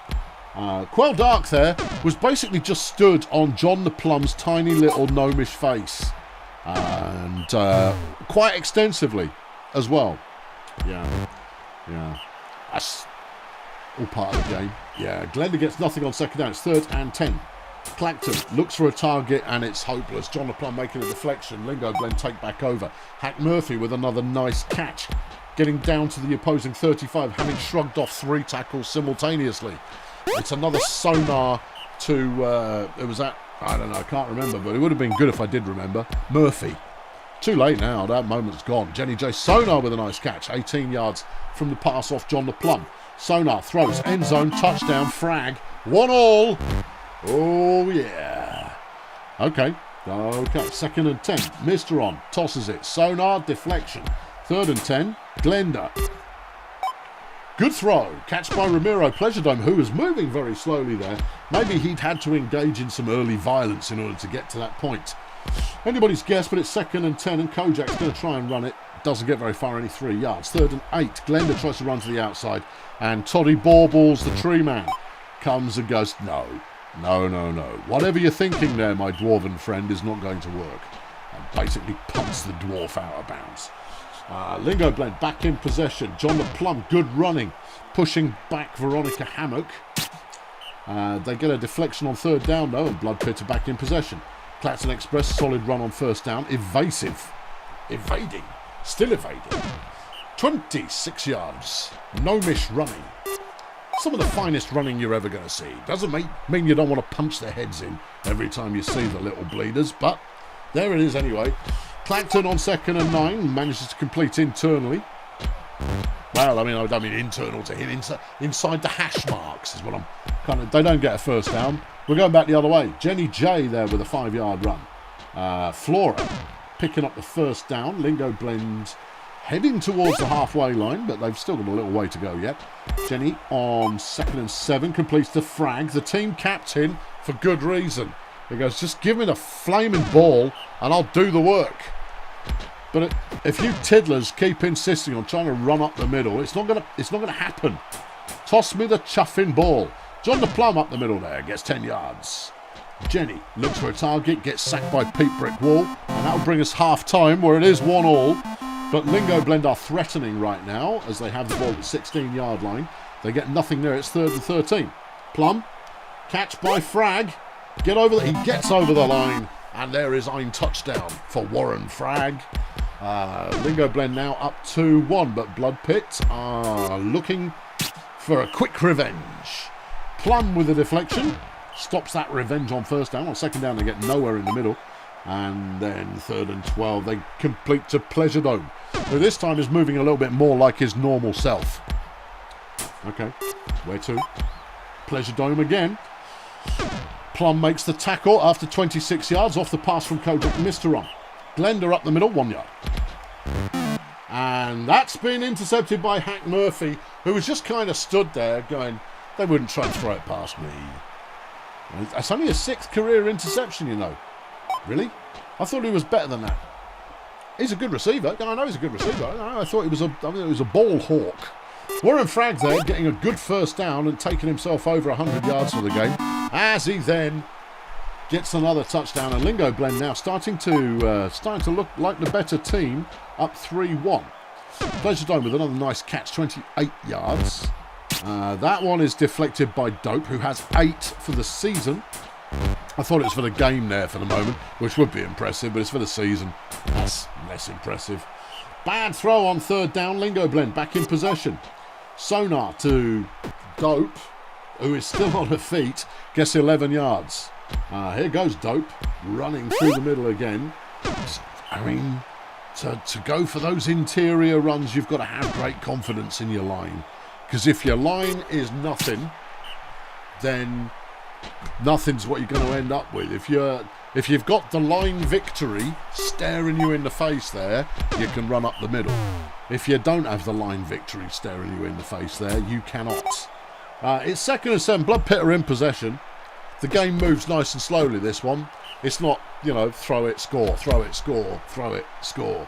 Quell Dark there was basically just stood on John the Plum's tiny little gnomish face. And quite extensively as well. Yeah. That's all part of the game. Yeah, Glenda gets nothing on second down. It's 3rd and 10. Clacton looks for a target and it's hopeless. John the Plum making a deflection. Lingo Blend take back over. Hack Murphy with another nice catch. Getting down to the opposing 35, having shrugged off 3 tackles simultaneously. It's another Sonar to, it was that, I don't know, I can't remember, but it would have been good if I did remember. Murphy. Too late now, that moment's gone. Jenny J. Sonar with a nice catch, 18 yards from the pass off John the Plum. Sonar throws, end zone, touchdown, Frag, 1-1. Oh, yeah. Okay, Okay, 2nd and 10. Mr. On tosses it. Sonar, deflection. 3rd and 10. Glenda. Good throw. Catch by Ramiro Pleasuredome, who was moving very slowly there. Maybe he'd had to engage in some early violence in order to get to that point. Anybody's guess, but it's 2nd and 10, and Kojak's going to try and run it. Doesn't get very far, only 3 yards. 3rd and 8. Glenda tries to run to the outside, and Toddy Baubles, the tree man, comes and goes, no. Whatever you're thinking there, my dwarven friend, is not going to work. And basically punts the dwarf out of bounds. Lingo Blend back in possession. John the Plum, good running. Pushing back Veronica Hammock. They get a deflection on 3rd down, though, and Bloodpit are back in possession. Claxton Express, solid run on 1st down. Evasive. Evading. Still evading. 26 yards. No miss running. Some of the finest running you're ever going to see. Doesn't mean you don't want to punch their heads in every time you see the little bleeders, but there it is anyway. Clacton on 2nd and 9 manages to complete internally. Well, I don't mean internal to him, inside the hash marks is what I'm kind of. They don't get a 1st down. We're going back the other way. Jenny J there with a 5-yard run. Flora picking up the 1st down. Lingo Blend heading towards the halfway line, but they've still got a little way to go yet. Jenny on 2nd and 7 completes the frag. The team captain for good reason. He goes, just give me the flaming ball and I'll do the work. But if you tiddlers keep insisting on trying to run up the middle, it's not gonna happen. Toss me the chuffing ball. John the Plum up the middle there, gets 10 yards. Jenny looks for a target, gets sacked by Pete Brick Wall, and that'll bring us half time where it is 1-1. But Lingo Blend are threatening right now as they have the ball at the 16-yard line. They get nothing there. It's 3rd and 13. Plum, catch by Frag. Get over there. He gets over the line. And there is ein touchdown for Warren Frag. Lingo Blend now up 2-1. But Bloodpit are looking for a quick revenge. Plum with a deflection. Stops that revenge on 1st down. On 2nd down, they get nowhere in the middle. And then 3rd and 12, they complete to Pleasuredome, who this time is moving a little bit more like his normal self. Okay, where to? Pleasuredome again. Plum makes the tackle after 26 yards off the pass from Kojak Mr. Glenda up the middle, 1 yard. And that's been intercepted by Hack Murphy, who was just kind of stood there going, they wouldn't try and throw it past me. That's only a 6th career interception, you know. Really? I thought he was better than that. He's a good receiver. I know he's a good receiver. I thought he was a ball hawk. Warren Frag there getting a good 1st down and taking himself over 100 yards for the game. As he then gets another touchdown. And Lingo Blend now starting to look like the better team, up 3-1. Pleasuredome with another nice catch, 28 yards. That one is deflected by Dope, who has 8 for the season. I thought it was for the game there for the moment, which would be impressive, but it's for the season. That's less impressive. Bad throw on 3rd down. Lingo Blend back in possession. Sonar to Dope, who is still on her feet, gets 11 yards. Here goes Dope, running through the middle again. To go for those interior runs, you've got to have great confidence in your line. Because if your line is nothing, then nothing's what you're going to end up with. If you've got the line victory staring you in the face there, you can run up the middle. If you don't have the line victory staring you in the face there, you cannot. It's 2nd and 7. Bloodpit are in possession. The game moves nice and slowly, this one. It's not, throw it, score, throw it, score, throw it, score.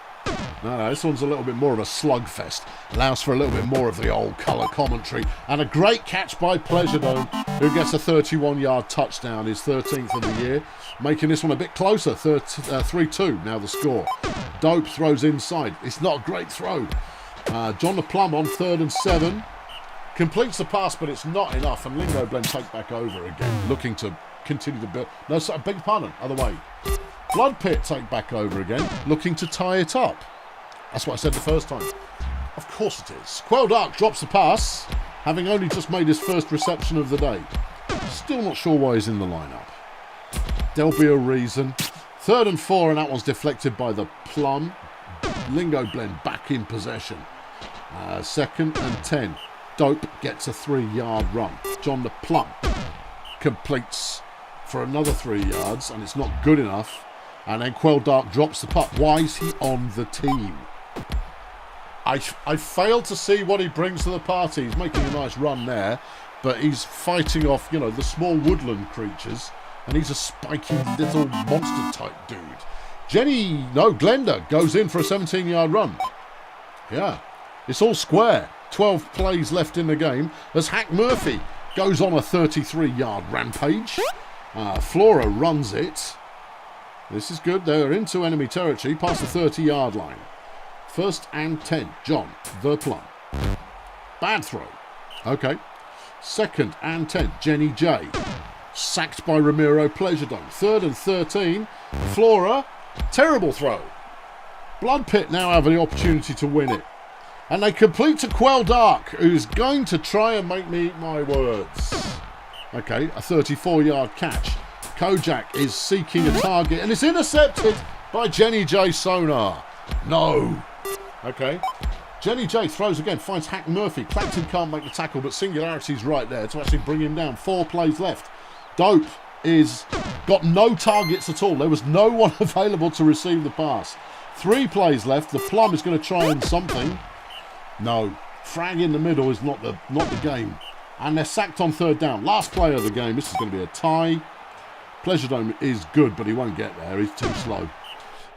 No, this one's a little bit more of a slugfest. Allows for a little bit more of the old colour commentary. And a great catch by Pleasuredome, who gets a 31-yard touchdown, his 13th of the year, making this one a bit closer, 3-2 now the score. Dope throws inside. It's not a great throw. John the Plum on 3rd and 7. Completes the pass, but it's not enough. And Lingo Blend take back over again, looking to continue to build. No, sorry, beg your pardon, other way. Bloodpit take back over again, looking to tie it up. That's what I said the first time. Of course it is. Quell Dark drops the pass, having only just made his 1st reception of the day. Still not sure why he's in the lineup. There'll be a reason. 3rd and 4, and that one's deflected by the Plum. Lingo Blend back in possession. 2nd and 10. Dope gets a 3-yard run. John the Plum completes for another 3 yards, and it's not good enough. And then Queldark drops the puck. Why is he on the team? I failed to see what he brings to the party. He's making a nice run there, but he's fighting off, you know, the small woodland creatures, and he's a spiky little monster-type dude. Glenda goes in for a 17-yard run. Yeah, it's all square. 12 plays left in the game as Hack Murphy goes on a 33-yard rampage. Flora runs it. This is good. They're into enemy territory past the 30-yard line. 1st and 10. John, the plum. Bad throw. Okay. 2nd and 10. Jenny J. Sacked by Ramiro Pleasuredome. 3rd and 13. Flora. Terrible throw. Bloodpit now have the opportunity to win it. And they complete to Queldark, who's going to try and make me eat my words. Okay, a 34-yard catch. Kojak is seeking a target, and it's intercepted by Jenny J. Sonar. No. Okay. Jenny J throws again, finds Hack Murphy. Clacton can't make the tackle, but Singularity's right there to actually bring him down. 4 plays left. Dope is got no targets at all. There was no one available to receive the pass. 3 plays left. The plum is going to try and something. No. Frag in the middle is not the game. And they're sacked on 3rd down. Last play of the game. This is going to be a tie. Pleasuredome is good, but he won't get there. He's too slow.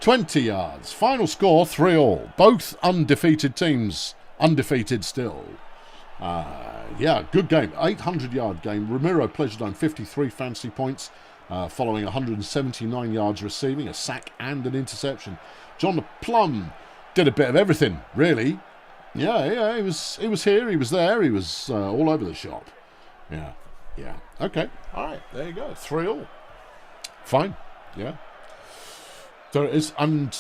20 yards. Final score, 3-3. Both undefeated teams. Undefeated still. Yeah, good game. 800-yard game. Ramiro Pleasuredome, 53 fantasy points, following 179 yards receiving, a sack and an interception. John the Plum did a bit of everything, really. Yeah, he was here, he was there, he was all over the shop. Yeah. Okay, all right, there you go. 3-3. Fine, yeah. So it is, and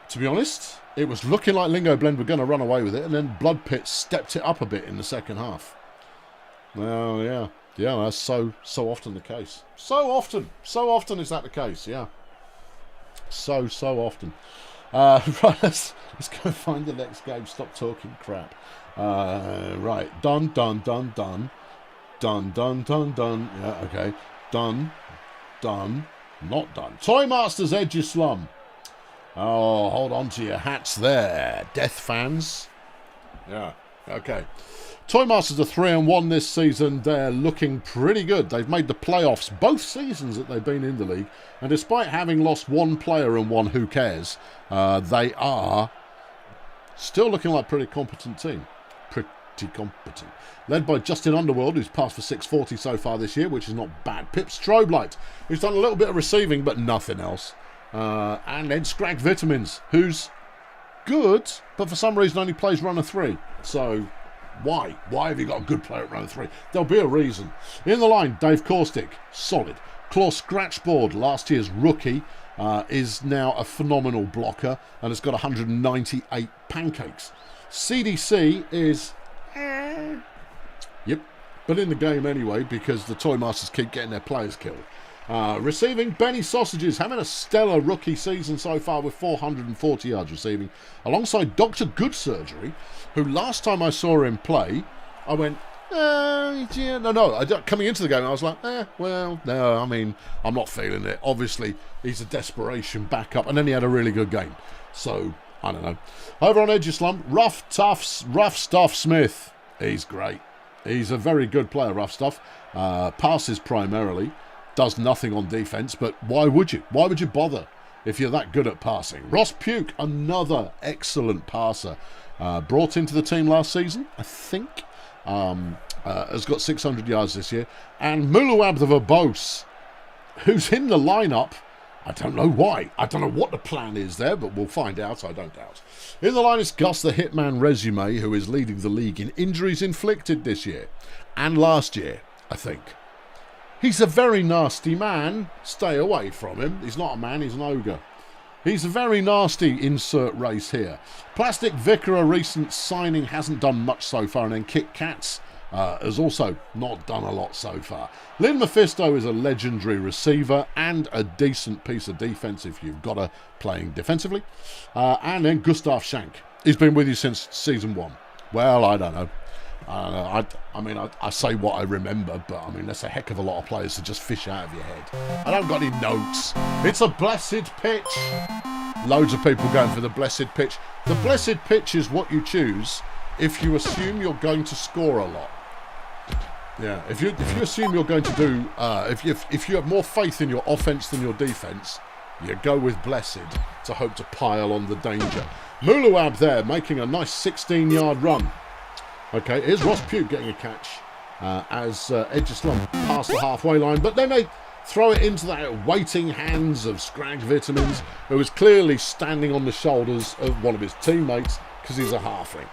to be honest, it was looking like Lingo Blend were going to run away with it, and then Bloodpit stepped it up a bit in the second half. Well, yeah, that's so often the case. So often is that the case, yeah. So often. Right, let's go find the next game. Stop talking crap. Right, done. Yeah, okay. Done. Not done. Toy Masters Edgeslum. Oh, hold on to your hats there, Death fans. Yeah, okay. Toy Masters are 3-1 this season. They're looking pretty good. They've made the playoffs both seasons that they've been in the league. And despite having lost 1 player and 1 who cares, they are still looking like a pretty competent team. Pretty competent. Led by Justin Underworld, who's passed for 640 so far this year, which is not bad. Pip Strobelight, who's done a little bit of receiving, but nothing else. And then Scrag Vitamins, who's good, but for some reason only plays runner 3. So why? Why have you got a good player at runner 3? There'll be a reason. In the line, Dave Caustic, solid. Claw Scratchboard, last year's rookie, is now a phenomenal blocker and has got 198 pancakes. CDC is yep, but in the game anyway, because the Toy Masters keep getting their players killed. Receiving, Benny Sausages having a stellar rookie season so far with 440 yards receiving, alongside Dr. Good Surgery, who last time I saw him play, I went, yeah, no. Coming into the game, I was like, well, no, I mean, I'm not feeling it. Obviously, he's a desperation backup, and then he had a really good game. So, I don't know. Over on Edgeslum, Rough Stuff Smith. He's great. He's a very good player, Rough Stuff. Passes primarily. Does nothing on defense, but why would you? Why would you bother if you're that good at passing? Ross Puke, another excellent passer. Brought into the team last season, I think. Has got 600 yards this year. And Muluab the Verbose, who's in the lineup. I don't know why. I don't know what the plan is there, but we'll find out, I don't doubt. In the line is Gus the Hitman Resume, who is leading the league in injuries inflicted this year. And last year, I think. He's a very nasty man. Stay away from him. He's not a man, he's an ogre. He's a very nasty insert race here. Plastic Vicar, a recent signing, hasn't done much so far. And then Kit Kats has also not done a lot so far. Lynn Mephisto is a legendary receiver and a decent piece of defense if you've got her playing defensively. And then Gustav Schank. He's been with you since season 1. Well, I don't know. I mean, I say what I remember, but I mean, that's a heck of a lot of players to just fish out of your head. I don't got any notes. It's a blessed pitch. Loads of people going for the blessed pitch. The blessed pitch is what you choose if you assume you're going to score a lot. Yeah, if you assume you're going to do, if you have more faith in your offence than your defence, you go with blessed to hope to pile on the danger. Muluab there making a nice 16-yard run. Okay, here's Ross Pugh getting a catch as Edgeslum past the halfway line, but then they throw it into the waiting hands of Scrag Vitamins, who is clearly standing on the shoulders of one of his teammates because he's a halfling.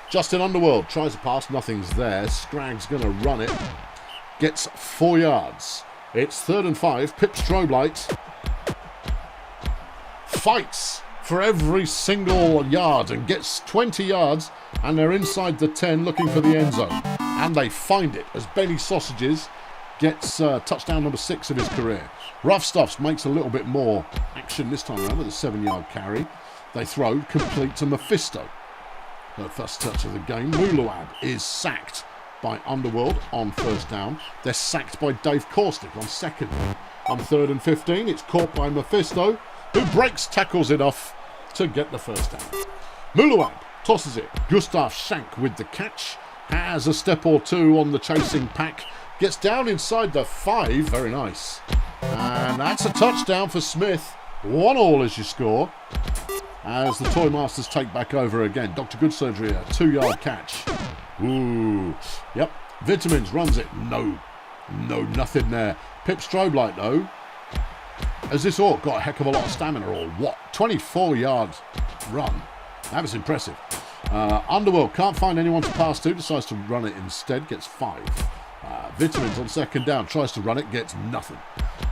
Justin Underworld tries to pass, nothing's there. Scrag's going to run it, gets 4 yards. It's 3rd and 5. Pip Stroblight fights for every single yard and gets 20 yards, and they're inside the 10 looking for the end zone. And they find it as Benny Sausages gets touchdown number 6 of his career. Rough Stuffs makes a little bit more action this time around with a 7-yard carry. They throw complete to Mephisto. Her first touch of the game. Muluab is sacked by Underworld on 1st down. They're sacked by Dave Caustic on 2nd. On 3rd and 15, it's caught by Mephisto, who breaks tackles enough to get the 1st down. Muluab tosses it. Gustav Shank with the catch. Has a step or two on the chasing pack. Gets down inside the 5. Very nice. And that's a touchdown for Smith. 1-1 as you score. As the Toy Masters take back over again. Dr. Good Surgery, a 2-yard catch. Ooh. Yep. Vitamins runs it. No, nothing there. Pip Stroblight, though. Has this orc got a heck of a lot of stamina or what? 24-yard run. That was impressive. Underworld can't find anyone to pass to. Decides to run it instead. Gets 5. Vitamins on 2nd down. Tries to run it. Gets nothing.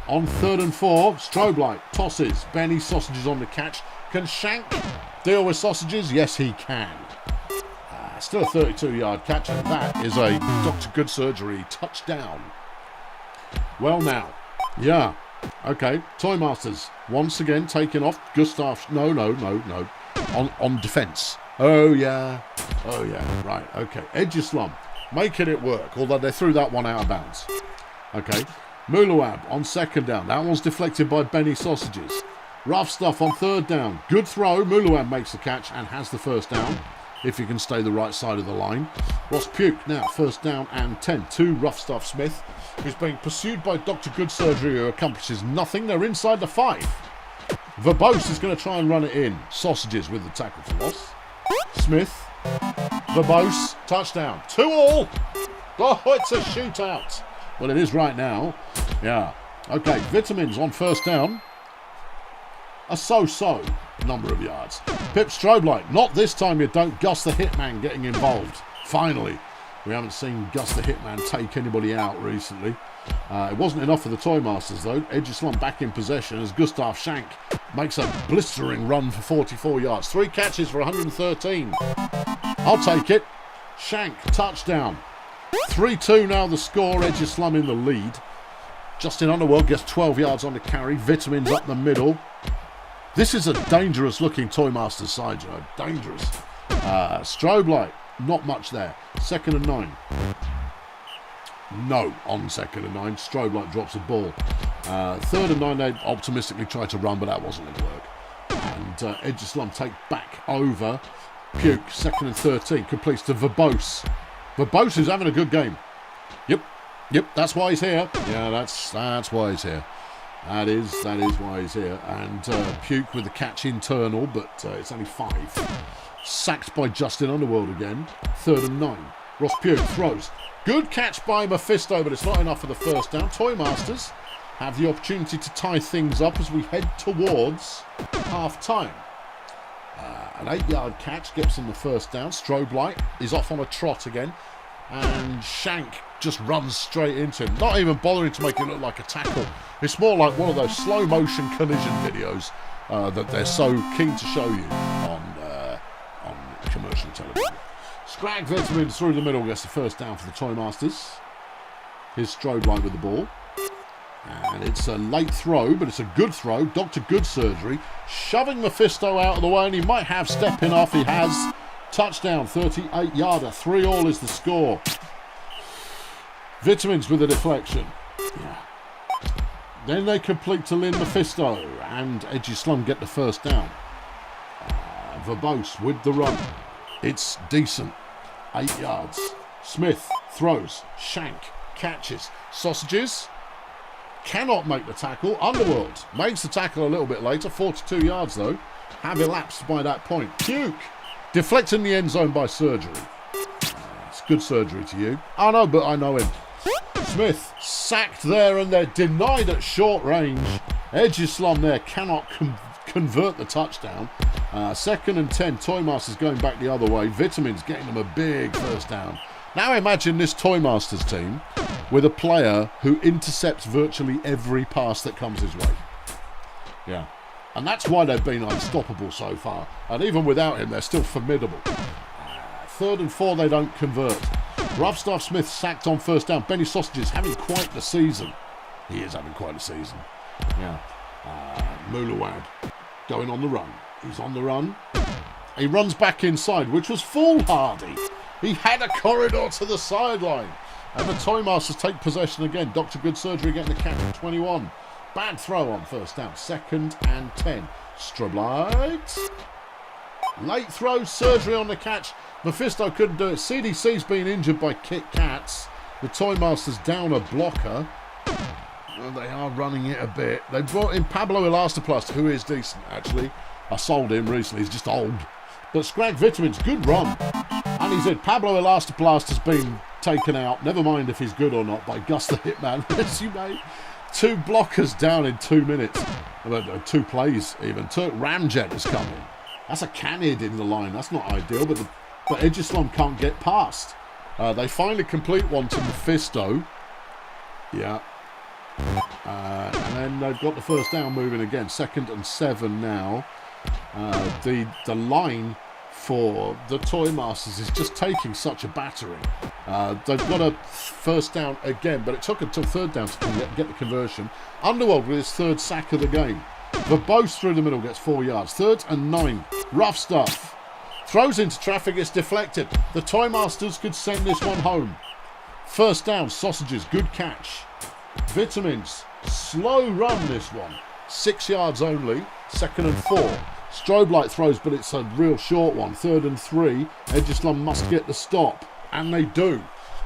On 3rd and 4, Stroblight tosses. Benny Sausages on the catch. Can Shank deal with Sausages? Yes, he can. Still a 32-yard catch, and that is a Dr. Good Surgery touchdown. Well now, yeah, okay. Toy Masters once again taking off. Gustav, no. On defence. Oh yeah, right, okay. Edgeslum making it work, although they threw that one out of bounds. Okay, Muluab on 2nd down. That one's deflected by Benny Sausages. Rough Stuff on 3rd down. Good throw. Muluab makes the catch and has the 1st down, if you can stay the right side of the line. Ross Puke now 1st down and 10 to Rough Stuff Smith, who's being pursued by Dr. Good Surgery, who accomplishes nothing. They're inside the 5. Verbose is going to try and run it in. Sausages with the tackle for loss. Smith. Verbose. Touchdown. 2-2. Oh, it's a shootout. Well, it is right now. Yeah. Okay, Vitamins on 1st down. A so-so number of yards. Pip Stroblight, not this time you don't. Gus the Hitman getting involved. Finally. We haven't seen Gus the Hitman take anybody out recently. It wasn't enough for the Toy Masters though. Edgeslum back in possession as Gustav Shank makes a blistering run for 44 yards. 3 catches for 113. I'll take it. Shank, touchdown. 3-2 now the score. Edgeslum in the lead. Justin Underworld gets 12 yards on the carry. Vitamins up the middle. This is a dangerous looking Toy Masters side, you know. Dangerous. Strobe light, not much there. 2nd and 9. No, on 2nd and 9. Strobe light drops the ball. 3rd and 9, they optimistically tried to run, but that wasn't going to work. And Edgeslum take back over. Puke, 2nd and 13, completes to Verbose. Verbose is having a good game. Yep, that's why he's here. Yeah, that's why he's here. That is why he's here. And Puke with the catch internal, but it's only 5. Sacked by Justin Underworld again. 3rd and 9. Ross Puke throws. Good catch by Mephisto, but it's not enough for the 1st down. Toy Masters have the opportunity to tie things up as we head towards half-time. An 8-yard catch gets him the 1st down. Strobe light is off on a trot again. And Shank just runs straight into him, not even bothering to make it look like a tackle. It's more like one of those slow motion collision videos that they're so keen to show you on commercial television. Scrag Vitamins through the middle gets the 1st down for the Toy Masters. Here's Strobe light with the ball. And it's a late throw, but it's a good throw. Dr. Good Surgery shoving Mephisto out of the way, and he might have stepping off. He has. Touchdown, 38-yarder. 3-all is the score. Vitamins with a deflection. Yeah. Then they complete to Lynn Mephisto, and Edgeslum get the first down. Verbose with the run. It's decent. 8 yards. Smith throws. Shank catches. Sausages cannot make the tackle. Underworld makes the tackle a little bit later. 42 yards though. Have elapsed by that point. Puke deflecting the end zone by surgery. It's good surgery to you. I know, but I know him. Smith sacked there, and they're denied at short range. Edgeslum there cannot convert the touchdown. 2nd and 10. Toymasters going back the other way. Vitamins getting them a big first down. Now imagine this Toymasters team with a player who intercepts virtually every pass that comes his way. Yeah. And that's why they've been unstoppable so far. And even without him, they're still formidable. 3rd and 4, they don't convert. Rough Stuff Smith sacked on first down. Benny Sausages having quite the season. He is having quite a season. Yeah. Mulawad going on the run. He's on the run. He runs back inside, which was foolhardy. He had a corridor to the sideline. And the Toymasters take possession again. Dr. Good Surgery getting the catch at 21. Bad throw on first down. 2nd and 10. Stroblight. Late throw. Surgery on the catch. Mephisto couldn't do it. CDC's been injured by Kit Kats. The Toymasters down a blocker. Well, they are running it a bit. They brought in Pablo Elastoplast, who is decent, actually. I sold him recently. He's just old. But Scrag Vitamins, good run. And he said Pablo Elastoplast has been taken out. Never mind if he's good or not by Gus the Hitman. Yes, you may. 2 blockers down in 2 minutes. 2 plays even. Ramjet is coming. That's a Canid in the line. That's not ideal, but Edgeslum can't get past. They finally complete one to Mephisto. Yeah. And then they've got the first down moving again. 2nd and 7 now. The line for the Toymasters is just taking such a battering. They've got a first down again, but it took until 3rd down to get the conversion. Underworld with his 3rd sack of the game. Verbose through the middle gets 4 yards. 3rd and 9. Rough Stuff throws into traffic. It's deflected. The Toymasters could send this one home. First down. Sausages. Good catch. Vitamins. Slow run this one. 6 yards only. 2nd and 4. Strobe light throws, but it's a real short one. 3rd and 3. Edgeslum must get the stop. And they do.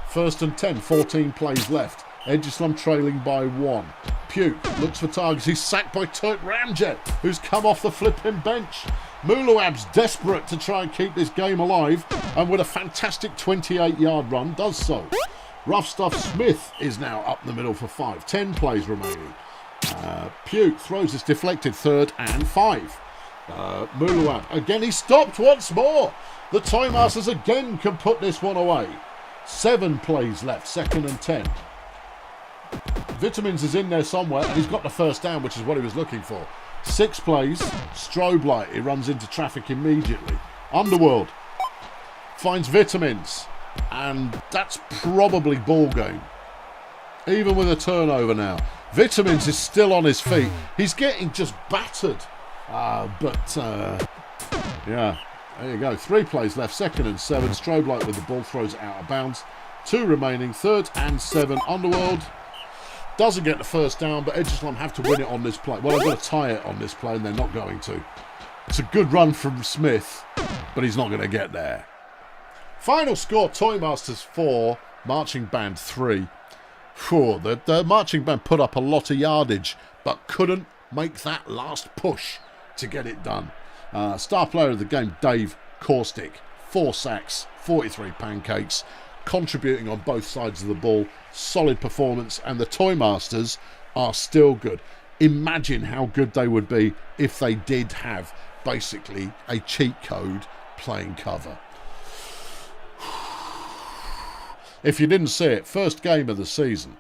1st and 10. 14 plays left. Edgeslum trailing by 1. Puke looks for targets. He's sacked by Turk Ramjet, who's come off the flipping bench. Mulawab's desperate to try and keep this game alive, and with a fantastic 28-yard run, does so. Rough Stuff Smith is now up the middle for 5. 10 plays remaining. Puke throws this deflected. 3rd and 5. Mulawab, again he stopped once more. The Toymasters again can put this one away. 7 plays left. 2nd and 10. Vitamins is in there somewhere, and he's got the first down, which is what he was looking for. 6 plays. Strobe light. He runs into traffic immediately. Underworld finds Vitamins, and that's probably ball game. Even with a turnover now. Vitamins is still on his feet. He's getting just battered. Yeah, there you go. 3 plays left. 2nd and 7. Strobe light with the ball, throws it out of bounds. 2 remaining. 3rd and 7. Underworld doesn't get the first down, but Edgeslum have to win it on this play. Well, they've got to tie it on this play, and they're not going to. It's a good run from Smith, but he's not going to get there. Final score, Toymasters 4, Marching Band 3. The Marching Band put up a lot of yardage, but couldn't make that last push to get it done. Star player of the game, Dave Caustic. 4 sacks, 43 pancakes, contributing on both sides of the ball. Solid performance, and the Toymasters are still good. Imagine how good they would be if they did have basically a cheat code playing cover. If you didn't see it, first game of the season,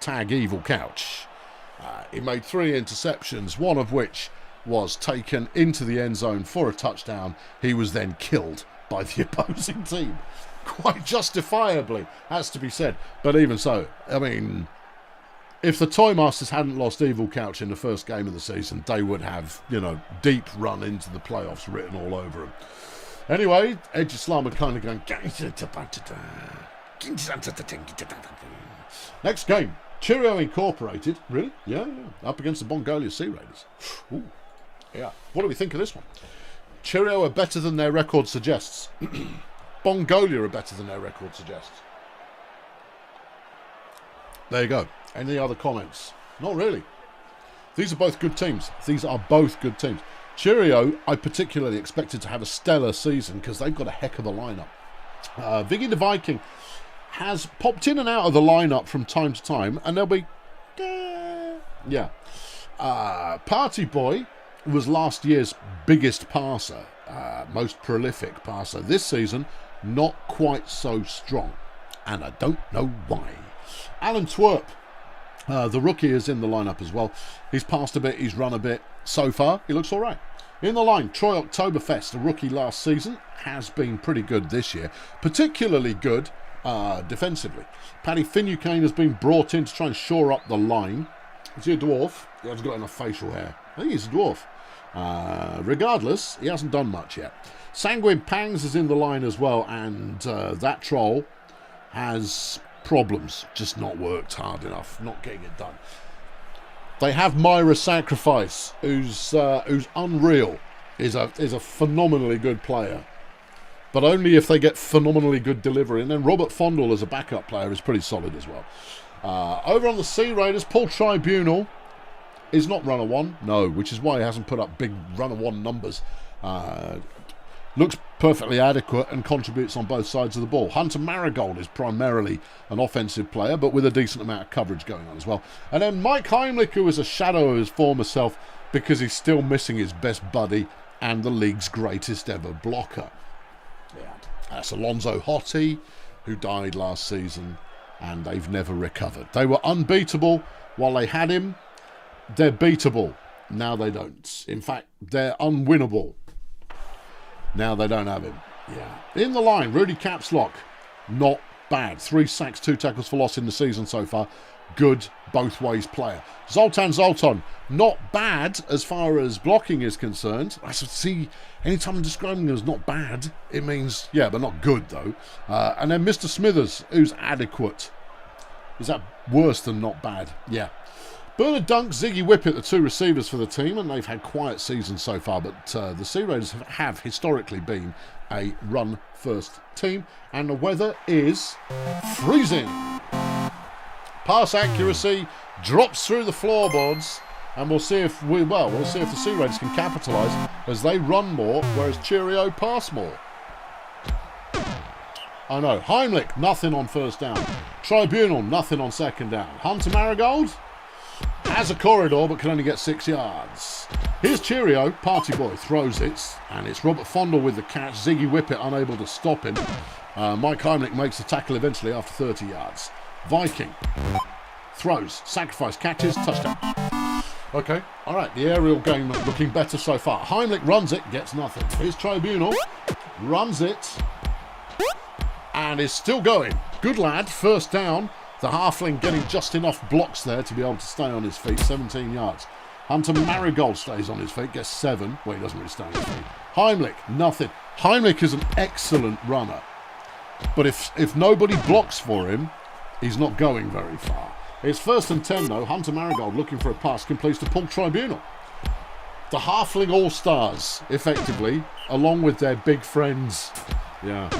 tag Evil Couch. He made 3 interceptions, one of which was taken into the end zone for a touchdown. He was then killed by the opposing team. Quite justifiably, has to be said. But even so, I mean, if the Toymasters hadn't lost Evil Couch in the first game of the season, they would have, deep run into the playoffs written all over them. Anyway, Edgeslum are kind of going... Next game. Cheerio Incorporated. Really? Yeah. Up against the Mongolia Sea Raiders. Ooh. Yeah. What do we think of this one? Cheerio are better than their record suggests. Mongolia are better than their record suggests. There you go. Any other comments? Not really. These are both good teams. Cheerio, I particularly expected to have a stellar season because they've got a heck of a lineup. Viggy the Viking has popped in and out of the lineup from time to time, and they'll be... yeah. Party Boy was last year's biggest passer, most prolific passer. This season, not quite so strong, and I don't know why. Alan Twerp, the rookie, is in the lineup as well. He's passed a bit, he's run a bit. So far, he looks all right. In the line, Troy Oktoberfest, a rookie last season, has been pretty good this year, particularly good defensively. Paddy Finucane has been brought in to try and shore up the line. Is he a dwarf? He hasn't got enough facial hair. I think he's a dwarf. Regardless, he hasn't done much yet. Sanguine Pangs is in the line as well, and that troll has problems, just not worked hard enough, not getting it done. They have Myra Sacrifice, who's unreal, is a phenomenally good player, but only if they get phenomenally good delivery. And then Robert Fondle as a backup player is pretty solid as well. Over on the Sea Raiders, Paul Tribunal is not runner one, no, which is why he hasn't put up big runner one numbers. Looks perfectly adequate and contributes on both sides of the ball. Hunter Marigold is primarily an offensive player, but with a decent amount of coverage going on as well. And then Mike Heimlich, who is a shadow of his former self because he's still missing his best buddy and the league's greatest ever blocker. Yeah, that's Alonzo Hottie, who died last season, and they've never recovered. They were unbeatable while they had him. They're beatable. Now they don't. In fact, they're unwinnable. Now they don't have him. Yeah. In the line, Rudy Capslock, not bad. 3 sacks, 2 tackles for loss in the season so far. Good both ways player. Zoltan, not bad as far as blocking is concerned. I see, anytime I'm describing him as not bad, it means, yeah, but not good though. And then Mr. Smithers, who's adequate. Is that worse than not bad? Yeah. Bernard Dunk, Ziggy Whippet, the 2 receivers for the team, and they've had quiet seasons so far, but the Sea Raiders have historically been a run-first team, and the weather is freezing. Pass accuracy drops through the floorboards, and we'll see if the Sea Raiders can capitalise as they run more, whereas Cheerio pass more. I know. Heimlich, nothing on first down. Tribunal, nothing on second down. Hunter Marigold has a corridor but can only get 6 yards. Here's Cheerio, Party Boy, throws it, and it's Robert Fondle with the catch. Ziggy Whippet unable to stop him. Mike Heimlich makes the tackle eventually after 30 yards. Viking throws, sacrifice, catches, touchdown. Okay, all right, the aerial game looking better so far. Heimlich runs it, gets nothing. Here's Tribunal, runs it, and is still going. Good lad, first down. The halfling getting just enough blocks there to be able to stay on his feet, 17 yards. Hunter Marigold stays on his feet, gets 7. Well, he doesn't really stay on his feet. Heimlich, nothing. Heimlich is an excellent runner. But if nobody blocks for him, he's not going very far. It's 1st and 10, though. Hunter Marigold looking for a pass, completes to Paul Tribunal. The halfling all-stars, effectively, along with their big friends. Yeah.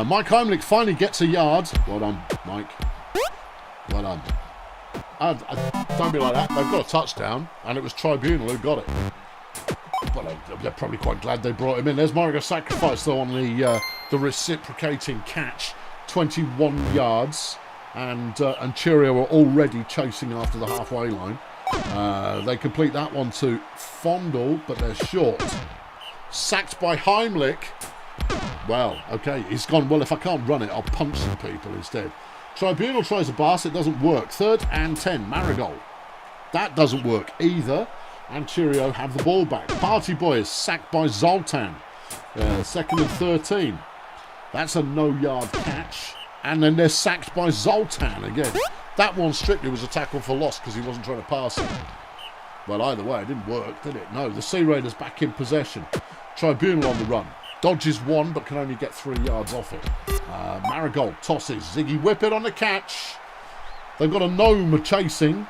Mike Heimlich finally gets a yard. Well done, Mike. Well done. Don't be like that. They've got a touchdown, and it was Tribunal who got it. But they're probably quite glad they brought him in. There's Marigold sacrifice, though, on the reciprocating catch. 21 yards, and Cheerio are already chasing after the halfway line. They complete that one to Fondle, but they're short. Sacked by Heimlich. Well, okay, he's gone, well, if I can't run it, I'll punch some people instead. Tribunal tries a pass, it doesn't work. 3rd and 10, Marigold. That doesn't work either, and Cheerio have the ball back. Party Boy is sacked by Zoltan. 2nd and 13. That's a no-yard catch, and then they're sacked by Zoltan again. That one strictly was a tackle for loss because he wasn't trying to pass it. Well, either way, it didn't work, did it? No, the Sea Raiders back in possession. Tribunal on the run. dodges one, but can only get 3 yards off it. Marigold tosses. Ziggy Whippet on the catch. They've got a gnome chasing,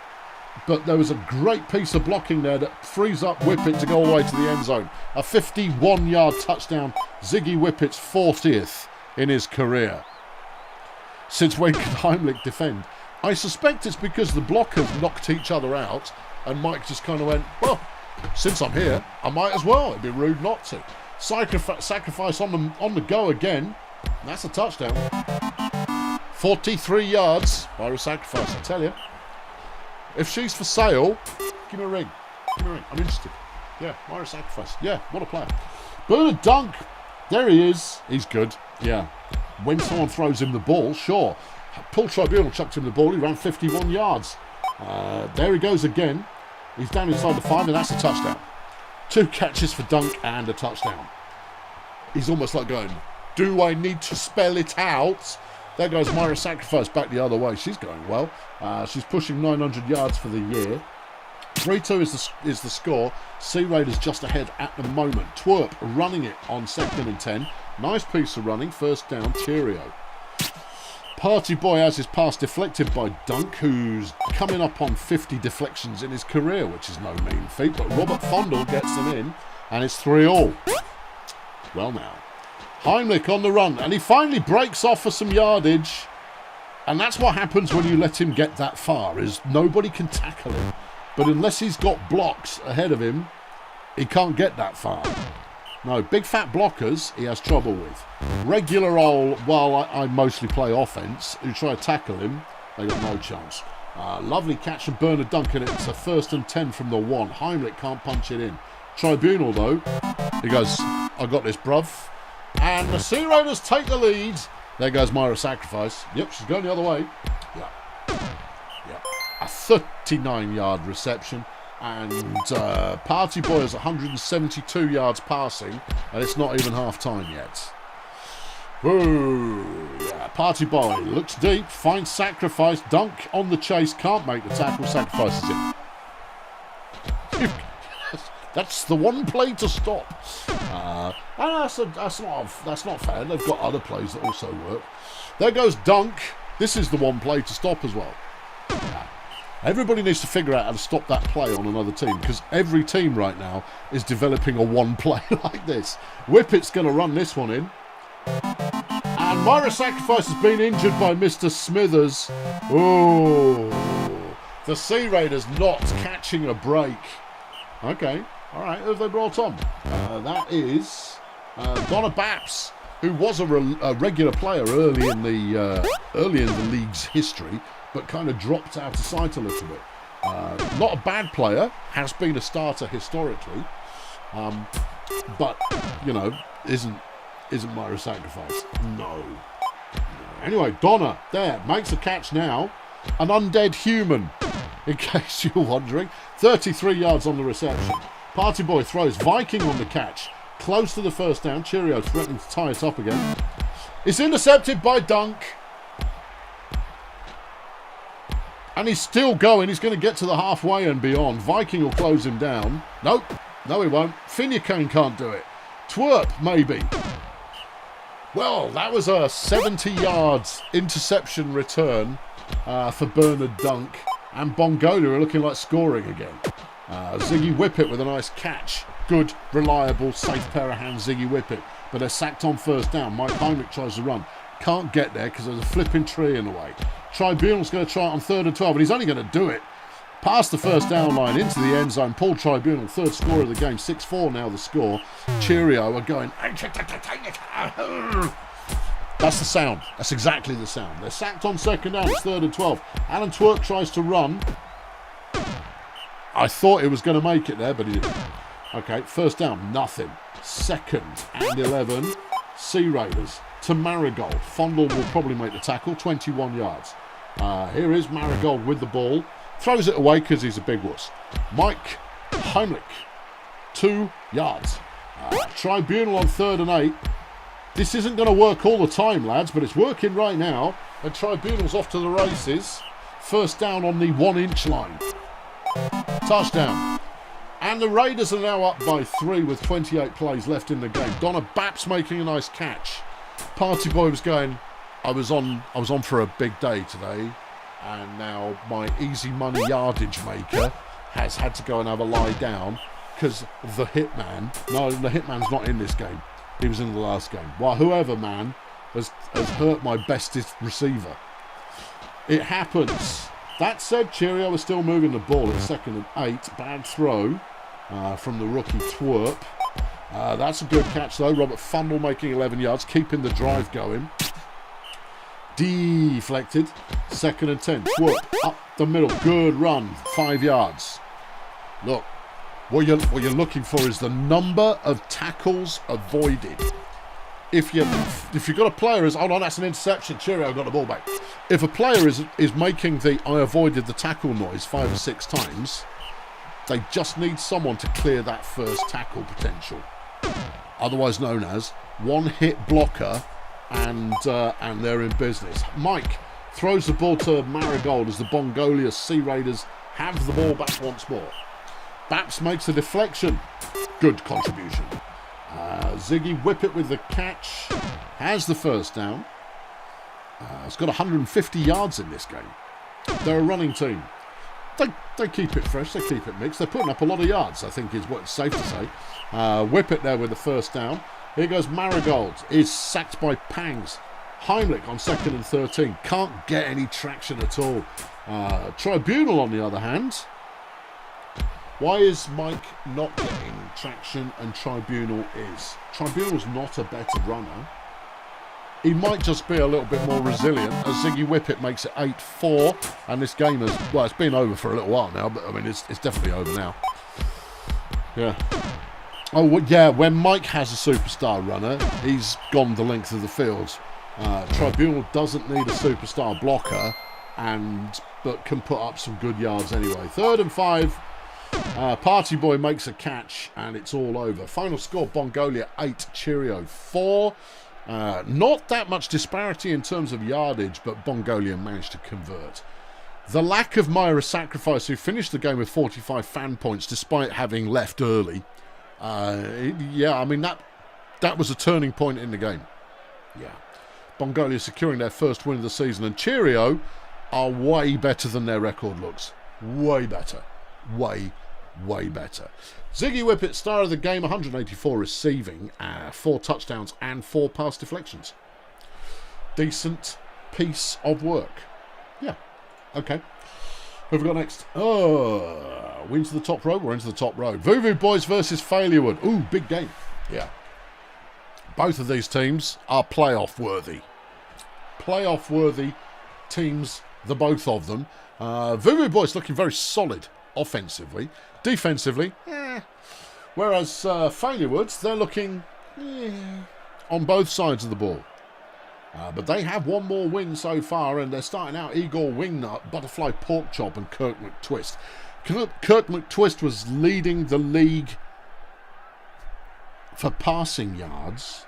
but there was a great piece of blocking there that frees up Whippet to go all the way to the end zone. A 51-yard touchdown. Ziggy Whippet's 40th in his career. Since when can Heimlich defend? I suspect it's because the blockers knocked each other out, and Mike just kind of went, well, since I'm here, I might as well. It'd be rude not to. Sacrifice on the go again. That's a touchdown. 43 yards. Myra Sacrifice, I tell you. If she's for sale, give me a ring. Give me a ring. I'm interested. Yeah, Myra Sacrifice. Yeah, what a player. Bernard Dunk. There he is. He's good. Yeah. When someone throws him the ball, sure. Paul Tribunal chucked him the ball. He ran 51 yards. There he goes again. He's down inside the 5, and that's a touchdown. 2 catches for Dunk and a touchdown. He's almost like going, do I need to spell it out? There goes Myra Sacrifice back the other way. She's going well. She's pushing 900 yards for the year. 3-2 is the score. Sea Raiders just ahead at the moment. Twerp running it on 2nd and 10. Nice piece of running. First down, Cheerio. Party Boy has his pass deflected by Dunk, who's coming up on 50 deflections in his career, which is no mean feat. But Robert Fondle gets them in, and it's 3-all. Well now. Heimlich on the run, and he finally breaks off for some yardage. And that's what happens when you let him get that far, is nobody can tackle him. But unless he's got blocks ahead of him, he can't get that far. No, big fat blockers he has trouble with. Regular old, well, I mostly play offense, who try to tackle him, they got no chance. Lovely catch from Bernard Duncan. It's a 1st and 10 from the 1. Heimlich can't punch it in. Tribunal, though, he goes, I got this, bruv. And the Sea Raiders take the lead. There goes Myra Sacrifice. Yep, she's going the other way. Yeah. A 39-yard reception. And Party Boy is 172 yards passing. And it's not even half-time yet. Woo! Yeah, Party Boy looks deep, finds Sacrifice. Dunk on the chase, can't make the tackle. Sacrifices it. That's the one play to stop. And that's not fair. They've got other plays that also work. There goes Dunk. This is the one play to stop as well. Yeah. Everybody needs to figure out how to stop that play on another team, because every team right now is developing a one play like this. Whippet's going to run this one in. And Myra Sacrifice has been injured by Mr. Smithers. Oh, the Sea Raiders not catching a break. Okay, all right, who have they brought on? That is Donna Baps, who was a regular player early in the league's history, but kind of dropped out of sight a little bit. Not a bad player, has been a starter historically, but you know, isn't Myra Sacrifice. No. Anyway, Donna there makes a catch now. An undead human, in case you're wondering. 33 yards on the reception. Party Boy throws. Viking on the catch. Close to the first down. Cheerio threatening to tie it up again. It's intercepted by Dunk. And he's still going. He's going to get to the halfway and beyond. Viking will close him down. Nope. No, he won't. Finucane can't do it. Twerp, maybe. Well, that was a 70 yards interception return for Bernard Dunk. And Bongola are looking like scoring again. Ziggy Whippet with a nice catch. Good, reliable, safe pair of hands, Ziggy Whippet. But they're sacked on first down. Mike Heimlich tries to run. Can't get there because there's a flipping tree in the way. Tribunal's going to try it on 3rd and 12, and he's only going to do it. Past the first down line, into the end zone. Paul Tribunal, 3rd scorer of the game. 6-4 now the score. Cheerio are going... That's the sound. That's exactly the sound. They're sacked on 2nd down. It's 3rd and 12. Alan Twerk tries to run. I thought he was going to make it there, but he didn't. Okay, first down, nothing. 2nd and 11. Sea Raiders to Marigold. Fondle will probably make the tackle. 21 yards. Here is Marigold with the ball. Throws it away because he's a big wuss. Mike Heimlich. 2 yards. Tribunal on 3rd and 8. This isn't going to work all the time, lads, but it's working right now. And Tribunal's off to the races. First down on the 1-inch line. Touchdown. And the Raiders are now up by 3 with 28 plays left in the game. Donna Baps making a nice catch. Party Boy was going, I was on for a big day today, and now my easy money yardage maker has had to go and have a lie down because the Hitman's not in this game. He was in the last game. Well, whoever, man, has hurt my bestest receiver. It happens. That said, Cheerio is still moving the ball at 2nd and 8. Bad throw from the rookie Twerp. That's a good catch, though. Robert Fundle making 11 yards, keeping the drive going. Deflected. 2nd and 10. Twerp up the middle. Good run. 5 yards. Look, what you're looking for is the number of tackles avoided. If you've got a player as, hold on, that's an interception. Cheerio got the ball back. If a player is making the I avoided the tackle noise 5 or 6 times, they just need someone to clear that first tackle potential. Otherwise known as one-hit blocker, and they're in business. Mike throws the ball to Marigold as the Bongolia Sea Raiders have the ball back once more. Baps makes a deflection. Good contribution. Ziggy Whippet with the catch. Has the first down. It's got 150 yards in this game. They're a running team. They keep it fresh. They keep it mixed. They're putting up a lot of yards, I think is what's safe to say. Whippet there with the first down. Here goes Marigold. Is sacked by Pangs. Heimlich on 2nd and 13. Can't get any traction at all. Tribunal, on the other hand. Why is Mike not getting traction and Tribunal is? Tribunal's not a better runner. He might just be a little bit more resilient as Ziggy Whippet makes it 8-4. And this game has, well, it's been over for a little while now, but I mean, it's definitely over now. Yeah. Oh, well, yeah, when Mike has a superstar runner, he's gone the length of the field. Tribunal doesn't need a superstar blocker, but can put up some good yards anyway. 3rd and 5. Party Boy makes a catch, and it's all over. Final score, Bongolia 8, Cheerio 4. Not that much disparity in terms of yardage, but Bongolia managed to convert. The lack of Myra Sacrifice, who finished the game with 45 fan points despite having left early. Yeah, I mean, that was a turning point in the game. Yeah. Bongolia securing their first win of the season, and Cheerio are way better than their record looks. Way better. Way better. Ziggy Whippet, star of the game, 184 receiving, 4 touchdowns and 4 pass deflections. Decent piece of work. Yeah. Okay. Who have we got next? Oh, we into the top row? We're into the top row. Vuvu Boys versus Failurewood. Ooh, big game. Yeah. Both of these teams are playoff worthy. Playoff worthy teams, the both of them. Vuvu Boys looking very solid offensively. Defensively, whereas Failurewoods, they're looking on both sides of the ball. But they have one more win so far, and they're starting out Igor Wingnut, Butterfly Porkchop, and Kirk McTwist. Kirk McTwist was leading the league for passing yards.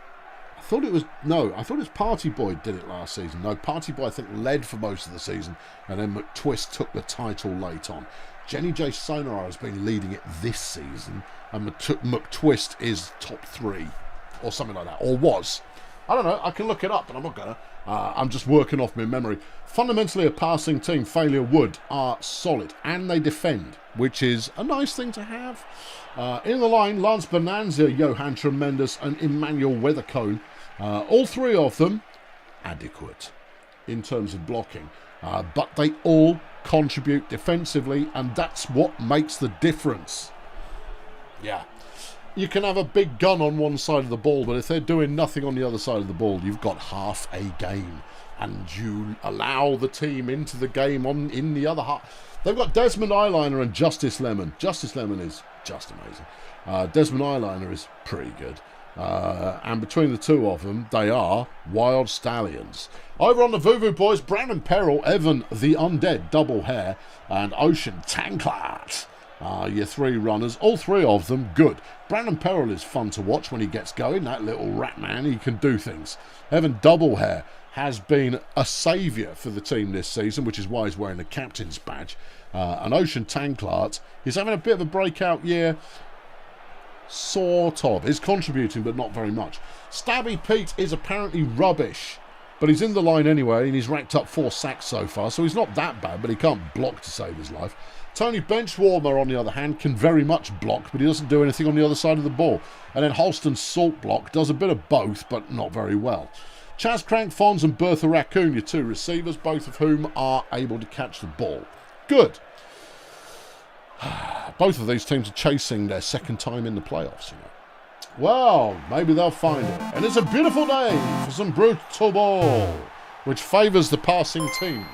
I thought it was Party Boy did it last season. No, Party Boy I think led for most of the season, and then McTwist took the title late on. Jenny J. Sonar has been leading it this season, and McTwist is top 3 or something like that, or was. I don't know, I can look it up, but I'm not gonna. I'm just working off my memory. Fundamentally a passing team, Failurewood are solid, and they defend, which is a nice thing to have. In the line, Lance Bonanza, Johan Tremendous, and Emmanuel Weathercone. All 3 of them adequate in terms of blocking, but they all contribute defensively, and that's what makes the difference. Yeah. You can have a big gun on one side of the ball, but if they're doing nothing on the other side of the ball, you've got half a game, and you allow the team into the game in the other half. They've got Desmond Eyeliner and Justice Lemon. Justice Lemon is just amazing. Desmond Eyeliner is pretty good. And between the 2 of them, they are wild stallions. Over on the Vuvu Boys, Brandon Peril, Evan the Undead, Double Hair, and Ocean Tanklat. Your 3 runners, all 3 of them good. Brandon Peril is fun to watch when he gets going. That little rat man, he can do things. Evan Double Hair, has been a saviour for the team this season, which is why he's wearing the captain's badge. And Ocean Tanklart is having a bit of a breakout year. Sort of. He's contributing, but not very much. Stabby Pete is apparently rubbish, but he's in the line anyway, and he's racked up 4 sacks so far, so he's not that bad, but he can't block to save his life. Tony Benchwarmer, on the other hand, can very much block, but he doesn't do anything on the other side of the ball. And then Holston Salt Block does a bit of both, but not very well. Chaz Crank Fons and Bertha Raccoon, your 2 receivers, both of whom are able to catch the ball. Good. Both of these teams are chasing their second time in the playoffs, you know. Well, maybe they'll find it. And it's a beautiful day for some Brutalball, which favours the passing teams.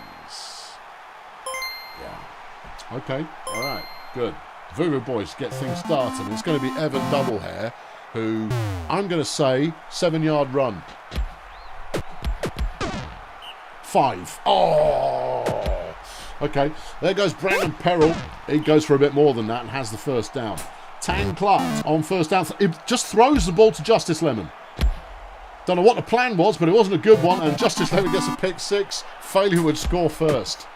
Yeah. Okay, all right, good. Vuvu boys get things started. It's going to be Evan Doublehair, who, I'm going to say, 7-yard run. 5. Oh! Okay, there goes Brandon Perrell. He goes for a bit more than that and has the first down. Tang Clark on first down. It just throws the ball to Justice Lemon. Don't know what the plan was, but it wasn't a good one. And Justice Lemon gets a pick 6. Failurewood score first.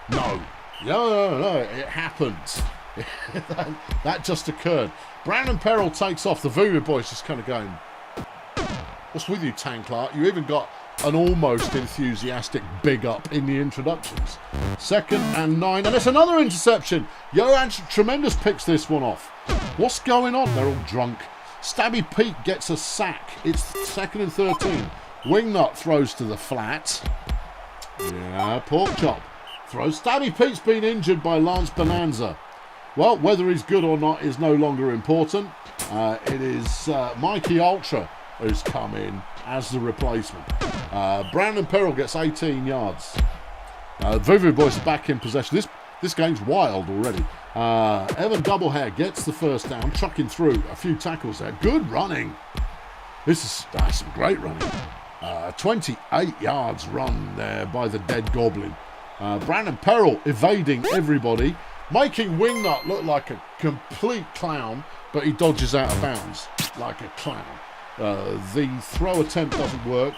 No. No. It happened. that just occurred. Brandon Perrell takes off. The Vuvu boys just kind of going, what's with you, Tang Clark? You even got an almost enthusiastic big up in the introductions. 2nd and 9, and it's another interception. Johan Tremendous picks this one off. What's going on? They're all drunk. Stabby Pete gets a sack. It's 2nd and 13. Wingnut throws to the flat. Yeah, Pork Chop throws. Stabby Pete's been injured by Lance Bonanza. Well, whether he's good or not is no longer important. It is Mikey Ultra who's come in as the replacement. Brandon Perrell gets 18 yards. Vuvu boys are back in possession. This game's wild already. Evan Doublehair gets the first down, trucking through a few tackles there. Good running. That's some great running. 28 yards run there by the dead goblin. Brandon Perrell evading everybody, making Wingnut look like a complete clown, but he dodges out of bounds like a clown. The throw attempt doesn't work.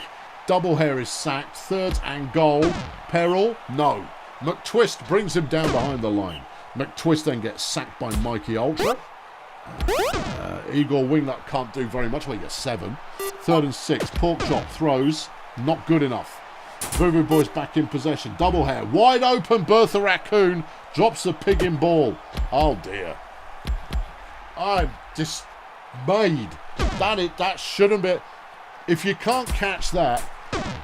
Doublehair is sacked. 3rd and goal. Perrell? No. McTwist brings him down behind the line. McTwist then gets sacked by Mikey Ultra. Igor Wingnut can't do very much. Well, he gets 7. 3rd and 6. Pork Chop throws. Not good enough. Vuvu boys back in possession. Doublehair wide open. Bertha Raccoon drops the pigging ball. Oh dear. I'm dismayed. That shouldn't be. If you can't catch that,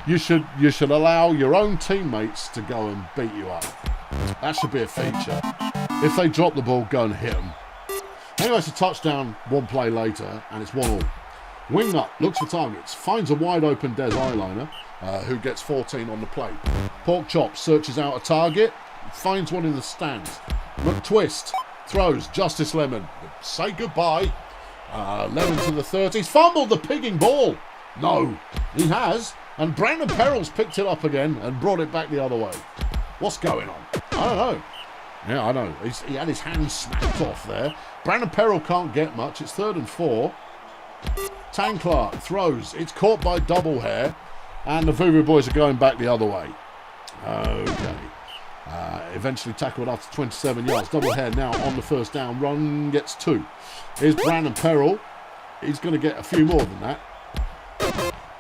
you should allow your own teammates to go and beat you up. That should be a feature. If they drop the ball, go and hit them. Anyway, it's a touchdown 1 play later, and it's 1-1. Wingnut looks for targets, finds a wide open Des Eyeliner, who gets 14 on the play. Pork Chop searches out a target, finds one in the stands. McTwist throws. Justice Lemon, say goodbye. Lemon to the 30s. He's fumbled the pigging ball. No, he has. And Brandon Perrell's picked it up again and brought it back the other way. What's going on? I don't know. Yeah, I know. He had his hand snapped off there. Brandon Perrell can't get much. It's 3rd and 4. Tang Clark throws. It's caught by Doublehair. And the Vuvu boys are going back the other way. Okay. Eventually tackled after 27 yards. Doublehair now on the first down run. Gets 2. Here's Brandon Perrell. He's going to get a few more than that.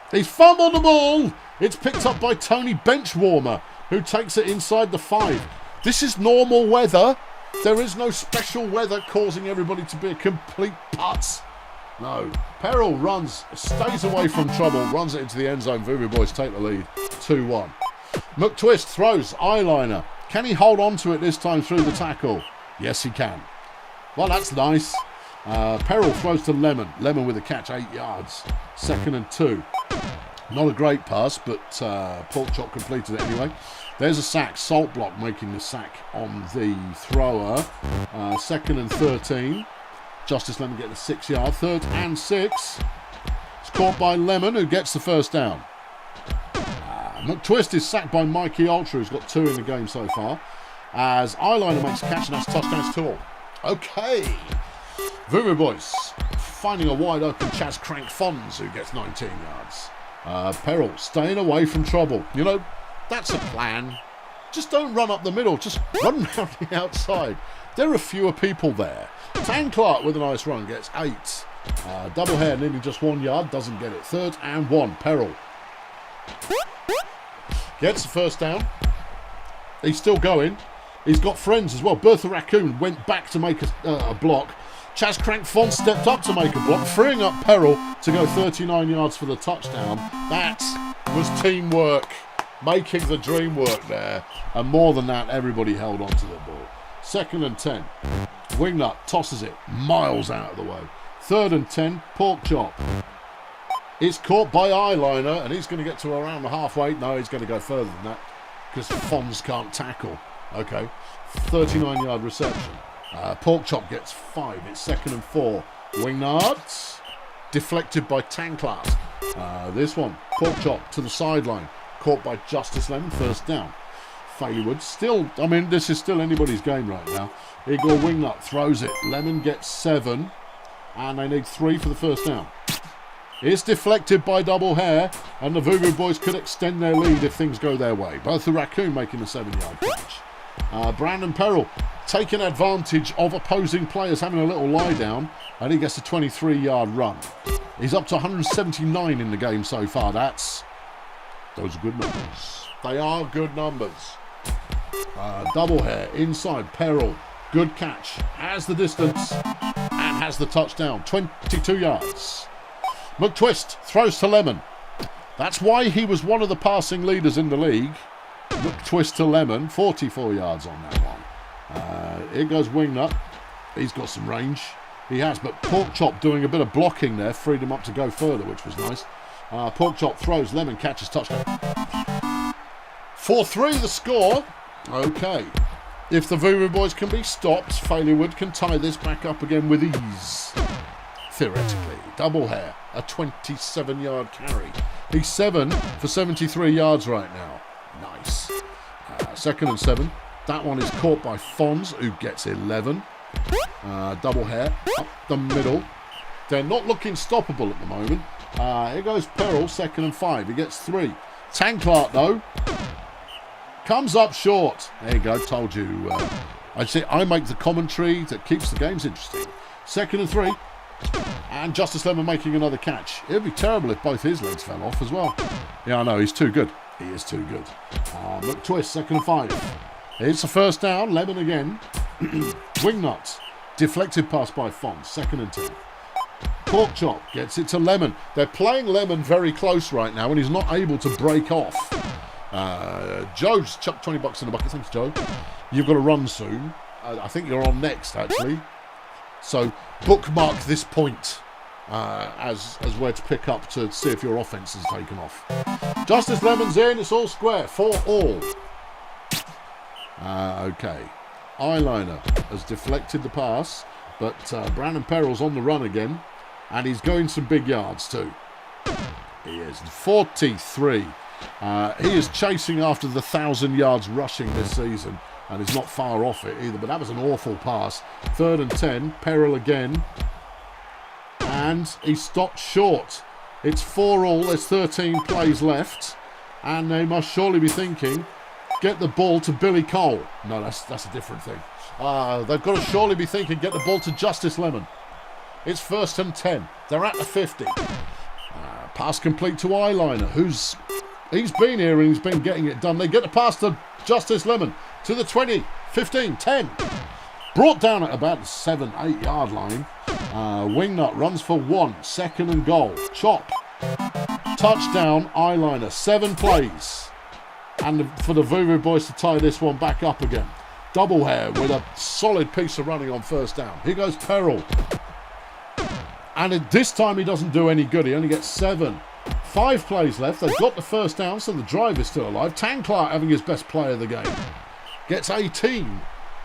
He's fumbled the ball. It's picked up by Tony Benchwarmer, who takes it inside the 5. This is normal weather. There is no special weather causing everybody to be a complete putz. No. Perrell runs, stays away from trouble, runs it into the end zone. Vuvu boys take the lead. 2-1. McTwist throws. Eyeliner. Can he hold on to it this time through the tackle? Yes, he can. Well, that's nice. Perrell throws to Lemon. Lemon with a catch, 8 yards. 2nd and 2. Not a great pass, but Pork Chop completed it anyway. There's a sack. Salt Block making the sack on the thrower. 2nd and 13. Justice Lemon getting a 6 yard. 3rd and 6. It's caught by Lemon, who gets the first down. McTwist is sacked by Mikey Ultra, who's got 2 in the game so far. As Eyeliner makes a catch, and that's touchdowns 2-all. Okay. Vuvu boys finding a wide open Chaz Crank Fons, who gets 19 yards. Peril staying away from trouble. You know, that's a plan. Just don't run up the middle. Just run around the outside. There are fewer people there. Tan Clark with a nice run gets 8. Double hair nearly just 1 yard. Doesn't get it. 3rd and 1. Peril gets the first down. He's still going. He's got friends as well. Bertha Raccoon went back to make a block. Chaz Crank Font stepped up to make a block, freeing up Peril to go 39 yards for the touchdown. That was teamwork, making the dream work there. And more than that, everybody held on to the ball. 2nd and 10. Wingnut tosses it miles out of the way. 3rd and 10. Pork Chop. It's caught by Eyeliner, and he's going to get to around the halfway. No, he's going to go further than that because Fonz can't tackle. Okay. 39-yard reception. Pork Chop gets 5. It's 2nd and 4. Wingnut deflected by Tanklat. This one, Pork Chop to the sideline. Caught by Justice Lemon. First down. Failurewood still, I mean, this is still anybody's game right now. Igor Wingnut throws it. Lemon gets 7. And they need 3 for the first down. It's deflected by Double Hair. And the Vuvu boys could extend their lead if things go their way. Both the Raccoon making a 7-yard catch. Brandon Peril taking advantage of opposing players having a little lie down, and he gets a 23-yard run. He's up to 179 in the game so far. Those are good numbers. They are good numbers. Double Hair inside. Peril, good catch, has the distance and has the touchdown. 22 yards. McTwist throws to Lemon. That's why he was one of the passing leaders in the league. McTwist to Lemon, 44 yards on that one. Here goes Wingnut. He's got some range. He has, but Pork Chop doing a bit of blocking there freed him up to go further, which was nice. Pork Chop throws, Lemon catches, touchdown. 4-3 the score. Okay. If the Vuvu boys can be stopped, Failurewood can tie this back up again with ease. Theoretically. Double Hair, a 27-yard carry. He's 7 for 73 yards right now. Nice. 2nd and 7. That one is caught by Fonz, who gets 11. Double Hair up the middle. They're not looking stoppable at the moment. Here goes Peril, 2nd and 5. He gets 3. Tanklark, though, comes up short. There you go, told you. I'd say I make the commentary that keeps the games interesting. 2nd and 3. And Justice Lemon making another catch. It would be terrible if both his legs fell off as well. Yeah, I know, he's too good. He is too good. McTwist, 2nd and 5. It's a first down. Lemon again. Wingnut. Deflected pass by Fonz. 2nd and 10. Pork Chop gets it to Lemon. They're playing Lemon very close right now, and he's not able to break off. Joe's chucked $20 in the bucket. Thanks, Joe. You've got to run soon. I think you're on next, actually. So bookmark this point as where to pick up to see if your offense has taken off. Justice Lemon's in. It's all square. 4-all. Okay. Eyeliner has deflected the pass, but Brandon Peril's on the run again, and he's going some big yards too. He is. 43. He is chasing after the 1,000 yards rushing this season, and he's not far off it either, but that was an awful pass. 3rd and 10. Peril again. And he stopped short. It's 4-all. There's 13 plays left, and they must surely be thinking, get the ball to Billy Cole. No, that's a different thing. They've got to surely be thinking, get the ball to Justice Lemon. It's 1st and 10. They're at the 50. Pass complete to Eyeliner, he's been here and he's been getting it done. They get the pass to Justice Lemon to the 20, 15, 10. Brought down at about the 7-8 yard line. Wingnut runs for 1, 2nd and goal. Chop. Touchdown, Eyeliner. 7 plays. And for the Vuvu boys to tie this one back up again. Double Hair with a solid piece of running on first down. Here goes Peril. And this time he doesn't do any good. He only gets 7. 5 plays left. They've got the first down, so the drive is still alive. Tanklark having his best play of the game. Gets 18.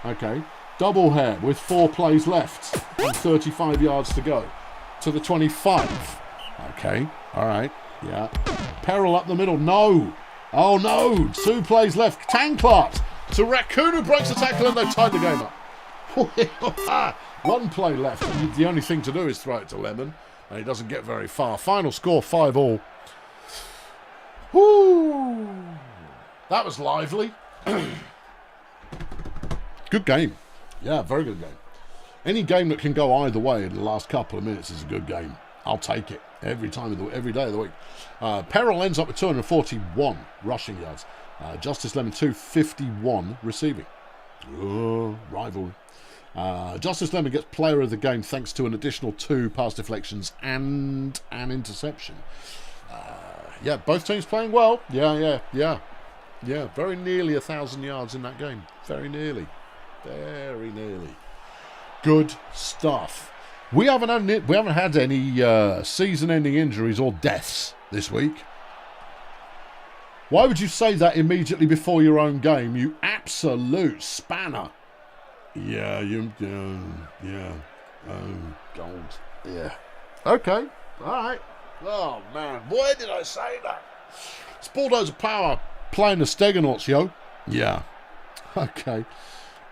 Okay. Double Hair with 4 plays left and 35 yards to go. To the 25. Okay. All right. Yeah. Peril up the middle. No. Oh no. 2 plays left. Tanklark to Raccoon, who breaks the tackle, and they've tied the game up. 1 play left, and the only thing to do is throw it to Lemon, and he doesn't get very far. Final score 5-all. Whoo! That was lively. Good game. Yeah, very good game. Any game that can go either way in the last couple of minutes is a good game. I'll take it every day of the week. Peril ends up with 241 rushing yards. Justice Lemon 251 receiving. Rivalry. Justice Lemon gets player of the game thanks to an additional 2 pass deflections and an interception. Yeah, both teams playing well. Yeah. Very nearly 1,000 yards in that game. Very nearly. Good stuff. We haven't had any season-ending injuries or deaths this week. Why would you say that immediately before your own game, you absolute spanner? Yeah. Gold. Yeah. Okay. All right. Oh, man. Why did I say that? It's Bulldozer Power playing the Stegonauts, yo. Yeah. Okay.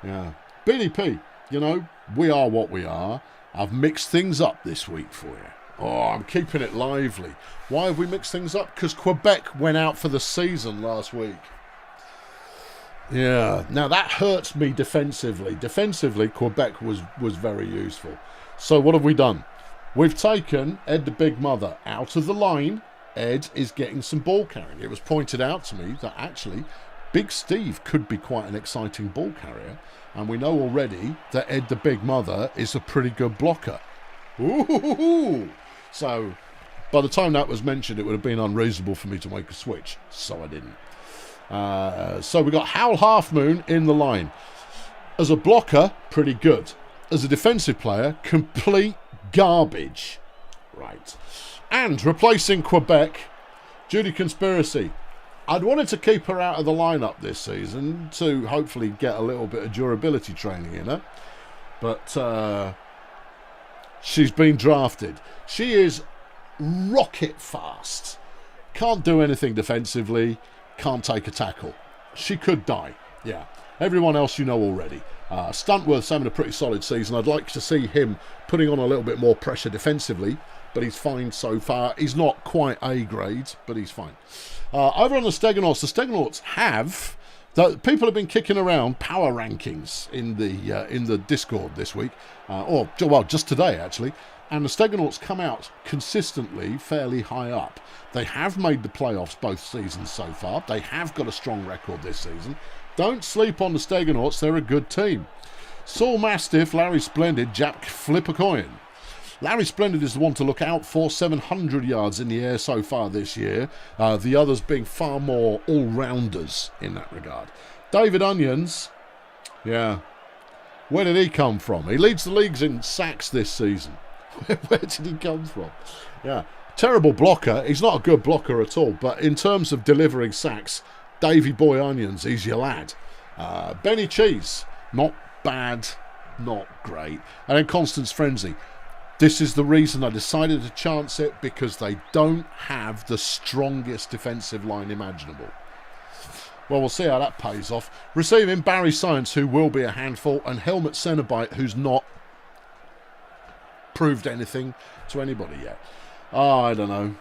Yeah. BDP, you know, we are what we are. I've mixed things up this week for you. Oh, I'm keeping it lively. Why have we mixed things up? Because Quebec went out for the season last week. Yeah. Now, that hurts me defensively. Defensively, Quebec was very useful. So what have we done? We've taken Ed the Big Mother out of the line. Ed is getting some ball carrying. It was pointed out to me that actually Big Steve could be quite an exciting ball carrier. And we know already that Ed the Big Mother is a pretty good blocker. Ooh. So by the time that was mentioned, it would have been unreasonable for me to make a switch. So I didn't. So we got Howl Half Moon in the line. As a blocker, pretty good. As a defensive player, complete garbage. Right. And replacing Quebec, Judy Conspiracy. I'd wanted to keep her out of the lineup this season to hopefully get a little bit of durability training in her. But she's been drafted. She is rocket fast. Can't do anything defensively. Can't take a tackle. She could die. Yeah. Everyone else you know already. Stuntworth's having a pretty solid season. I'd like to see him putting on a little bit more pressure defensively, but he's fine so far. He's not quite A grade, but he's fine. Over on the Stegonauts have... people have been kicking around power rankings in the Discord this week, just today actually, and the Stegonauts come out consistently fairly high up. They have made the playoffs both seasons so far. They have got a strong record this season. Don't sleep on the Stegonauts, they're a good team. Saul Mastiff, Larry Splendid, Jack Flip a Coin. Larry Splendid is the one to look out for, 700 yards in the air so far this year. The others being far more all-rounders in that regard. David Onions, yeah, where did he come from? He leads the leagues in sacks this season. Where did he come from? Yeah, terrible blocker. He's not a good blocker at all, but in terms of delivering sacks, Davy Boy Onions, he's your lad. Benny Cheese, not bad, not great. And then Constance Frenzy. This is the reason I decided to chance it, because they don't have the strongest defensive line imaginable. Well, we'll see how that pays off. Receiving Barry Science, who will be a handful, and Helmet Cenobite, who's not proved anything to anybody yet. Oh, I don't know.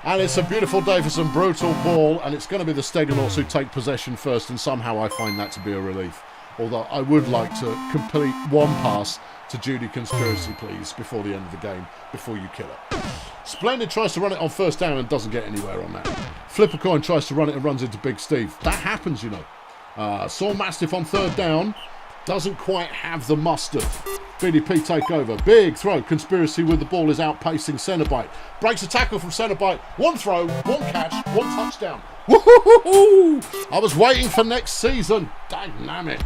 And it's a beautiful day for some brutal ball, and it's going to be the Stegonauts who take possession first, and somehow I find that to be a relief. Although I would like to complete one pass to Judy Conspiracy, please, before the end of the game, before you kill her. Splendid tries to run it on first down and doesn't get anywhere on that. Flip a Coin tries to run it and runs into Big Steve. That happens, you know. Saw Mastiff on third down. Doesn't quite have the mustard. BDP take over. Big throw. Conspiracy with the ball is outpacing Cenobite. Breaks a tackle from Cenobite. One throw, one catch, one touchdown. Woohoo! I was waiting for next season. Dagnamit.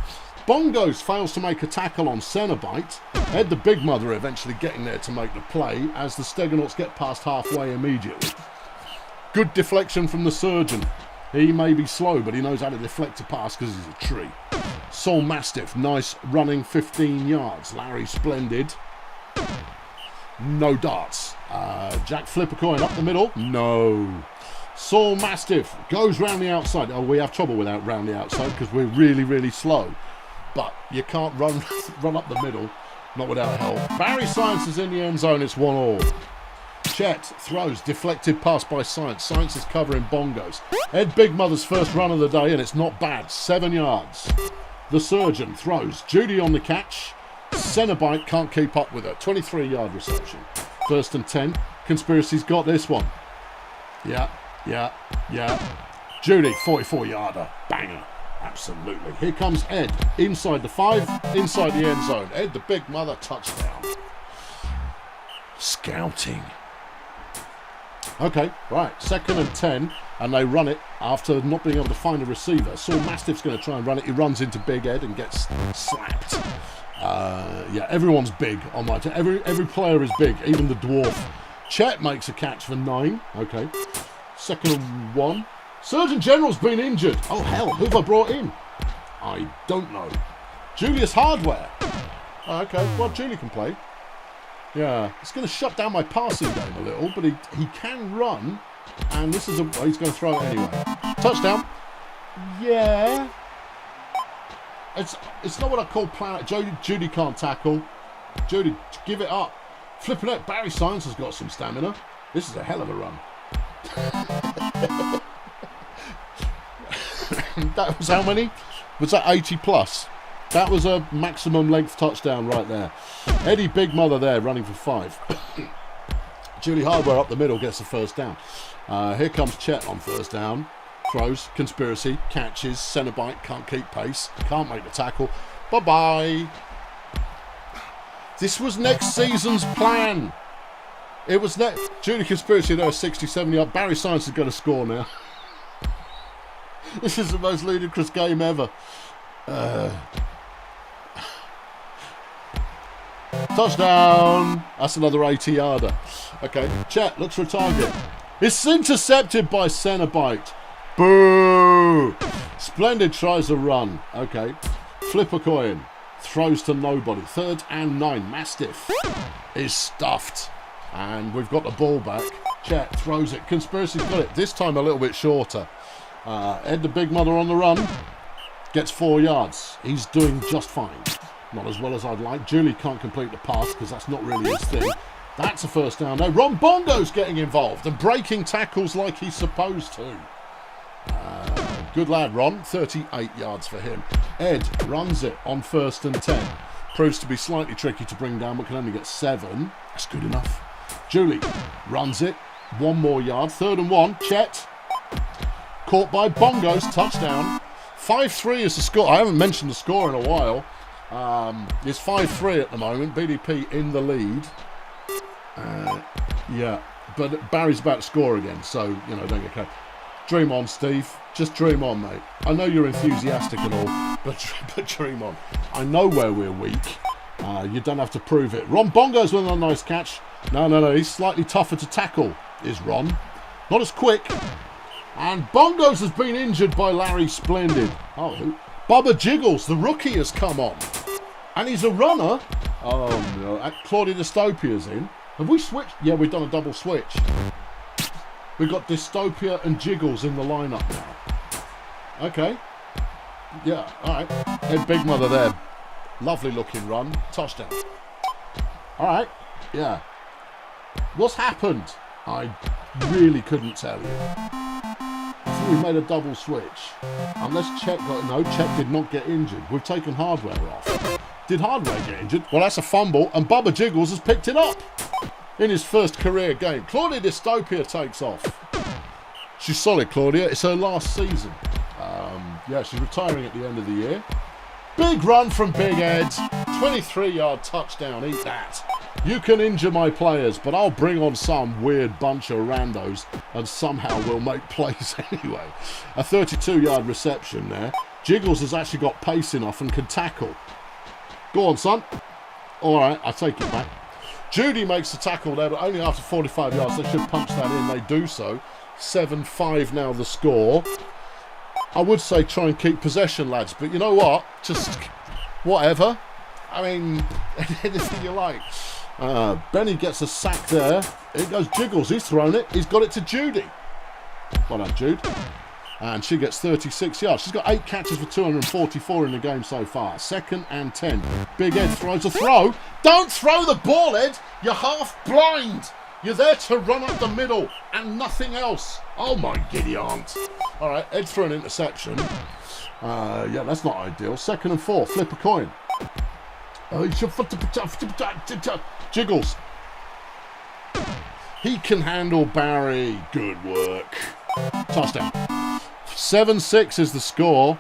Bongos fails to make a tackle on Cenobite. Ed the Big Mother eventually getting there to make the play as the Stegonauts get past halfway immediately. Good deflection from the surgeon. He may be slow, but he knows how to deflect a pass because he's a tree. Saul Mastiff, nice running 15 yards. Larry Splendid. No darts. Jack Flip a Coin up the middle. No. Saul Mastiff goes round the outside. Oh, we have trouble without round the outside because we're really, really slow. But you can't run up the middle, not without help. Barry Science is in the end zone. It's 1-1. Chet throws, deflected pass by Science. Science is covering Bongos. Ed Big Mother's first run of the day, and it's not bad. 7 yards. The Surgeon throws. Judy on the catch. Cenobite can't keep up with her. 23-yard reception. 1st and 10. Conspiracy's got this one. Yeah. Judy, 44-yarder. Banger. Absolutely. Here comes Ed. Inside the 5, inside the end zone. Ed, the Big Mother, touchdown. Scouting. Okay, right. 2nd and 10, and they run it after not being able to find a receiver. Saw Mastiff's going to try and run it. He runs into Big Ed and gets slapped. Yeah, everyone's big on my team. Every player is big, even the dwarf. Chet makes a catch for 9. Okay. 2nd and 1. Surgeon General's been injured. Oh, hell, who have I brought in? I don't know. Julius Hardware. Oh, okay, well, Julie can play. Yeah, it's going to shut down my passing game a little, but he can run, and this is a... Oh, he's going to throw it anyway. Touchdown. Yeah. It's not what I call plan. Judy can't tackle. Judy, give it up. Flipping it. Barry Science has got some stamina. This is a hell of a run. That was how many? Was that 80 plus? That was a maximum length touchdown right there. Eddie Big Mother there running for 5. Julie Hardware up the middle gets the first down. Here comes Chet on first down. Throws, Conspiracy, catches, Cenobite, can't keep pace, can't make the tackle. Bye-bye. This was next season's plan. It was Julie Conspiracy there, 67 yard. Barry Science is going to score now. This is the most ludicrous game ever. Touchdown. That's another 80-yarder. Okay, Chet looks for a target. It's intercepted by Cenobite. Boo! Splendid tries a run. Okay, flip a coin. Throws to nobody. 3rd and 9. Mastiff is stuffed. And we've got the ball back. Chet throws it. Conspiracy's got it. This time a little bit shorter. Ed the Big Mother on the run. Gets 4 yards. He's doing just fine. Not as well as I'd like. Julie can't complete the pass because that's not really his thing. That's a first down though. Ron Bongo's getting involved and breaking tackles like he's supposed to. Good lad, Ron. 38 yards for him. Ed runs it on 1st and 10. Proves to be slightly tricky to bring down, but can only get 7. That's good enough. Julie runs it. 1 more yard. 3rd and 1. Chet. Caught by Bongos. Touchdown. 5-3 is the score. I haven't mentioned the score in a while. It's 5-3 at the moment. BDP in the lead. Yeah, but Barry's about to score again, so, you know, don't get carried. Dream on, Steve. Just dream on, mate. I know you're enthusiastic and all, but dream on. I know where we're weak. You don't have to prove it. Ron Bongo's with a nice catch. No. He's slightly tougher to tackle, is Ron. Not as quick. And Bongos has been injured by Larry Splendid. Oh, who? Bubba Jiggles, the rookie, has come on. And he's a runner. Oh, no. Claudia Dystopia's in. Have we switched? Yeah, we've done a double switch. We've got Dystopia and Jiggles in the lineup now. Okay. Yeah, all right. Ed Big Mother there. Lovely looking run. Touchdown. All right. Yeah. What's happened? I really couldn't tell you. I think we made a double switch. Unless Chet got... No, Chet did not get injured. We've taken Hardware off. Did Hardware get injured? Well, that's a fumble, and Bubba Jiggles has picked it up in his first career game. Claudia Dystopia takes off. She's solid, Claudia. It's her last season. Yeah, she's retiring at the end of the year. Big run from Big Ed. 23-yard touchdown. Eat that. You can injure my players, but I'll bring on some weird bunch of randos and somehow we'll make plays anyway. A 32-yard reception there. Jiggles has actually got pace enough and can tackle. Go on, son. All right, I take it back. Judy makes the tackle there, but only after 45 yards. They should punch that in. They do so. 7-5 now the score. I would say try and keep possession, lads, but you know what? Just whatever. I mean, anything you like. Benny gets a sack there. Here goes Jiggles. He's thrown it. He's got it to Judy. Well done, Jude. And she gets 36 yards. She's got 8 catches for 244 in the game so far. 2nd and 10. Big Ed throws a throw. Don't throw the ball, Ed. You're half blind. You're there to run up the middle and nothing else. Oh my giddy aunt. All right, Ed for an interception. Yeah, that's not ideal. 2nd and 4, flip a coin. Jiggles. He can handle Barry. Good work. Touchdown. 7-6 is the score.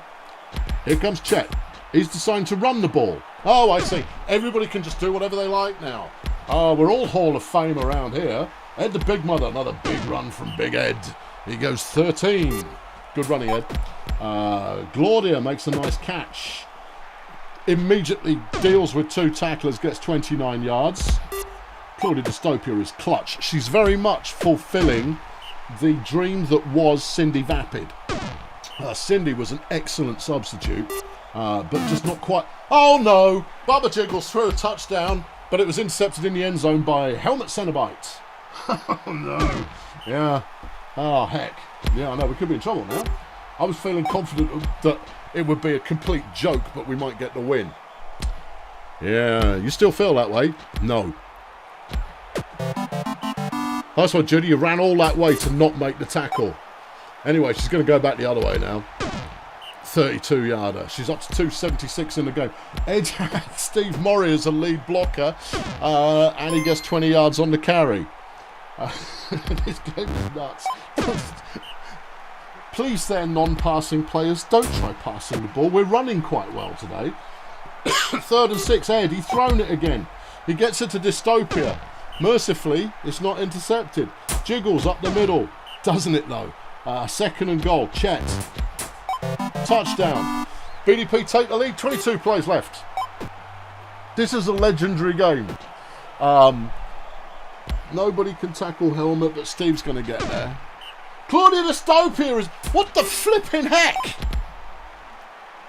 Here comes Chet. He's deciding to run the ball. Oh, I see. Everybody can just do whatever they like now. We're all Hall of Fame around here. Ed the Big Mother. Another big run from Big Ed. He goes 13. Good running, Ed. Claudia makes a nice catch. Immediately deals with 2 tacklers, gets 29 yards. Claudia Dystopia is clutch. She's very much fulfilling the dream that was Cindy Vapid. Cindy was an excellent substitute, but just not quite. Oh no! Bubba Jiggles threw a touchdown, but it was intercepted in the end zone by Helmet Cenobite. Oh no! Yeah. Oh heck. Yeah, I know, we could be in trouble now. I was feeling confident that it would be a complete joke, but we might get the win. Yeah, you still feel that way? No. Nice one, Judy. You ran all that way to not make the tackle. Anyway, she's going to go back the other way now. 32-yarder. She's up to 276 in the game. Ed had Steve Murray as a lead blocker, and he gets 20 yards on the carry. This game is nuts. Please, they're non-passing players. Don't try passing the ball. We're running quite well today. 3rd and 6, Ed. He's thrown it again. He gets it to Dystopia. Mercifully, it's not intercepted. Jiggles up the middle. Doesn't it, though? 2nd and goal. Chet. Touchdown. BDP take the lead. 22 plays left. This is a legendary game. Nobody can tackle Helmet, but Steve's going to get there. Claudia Dystopia is... What the flipping heck?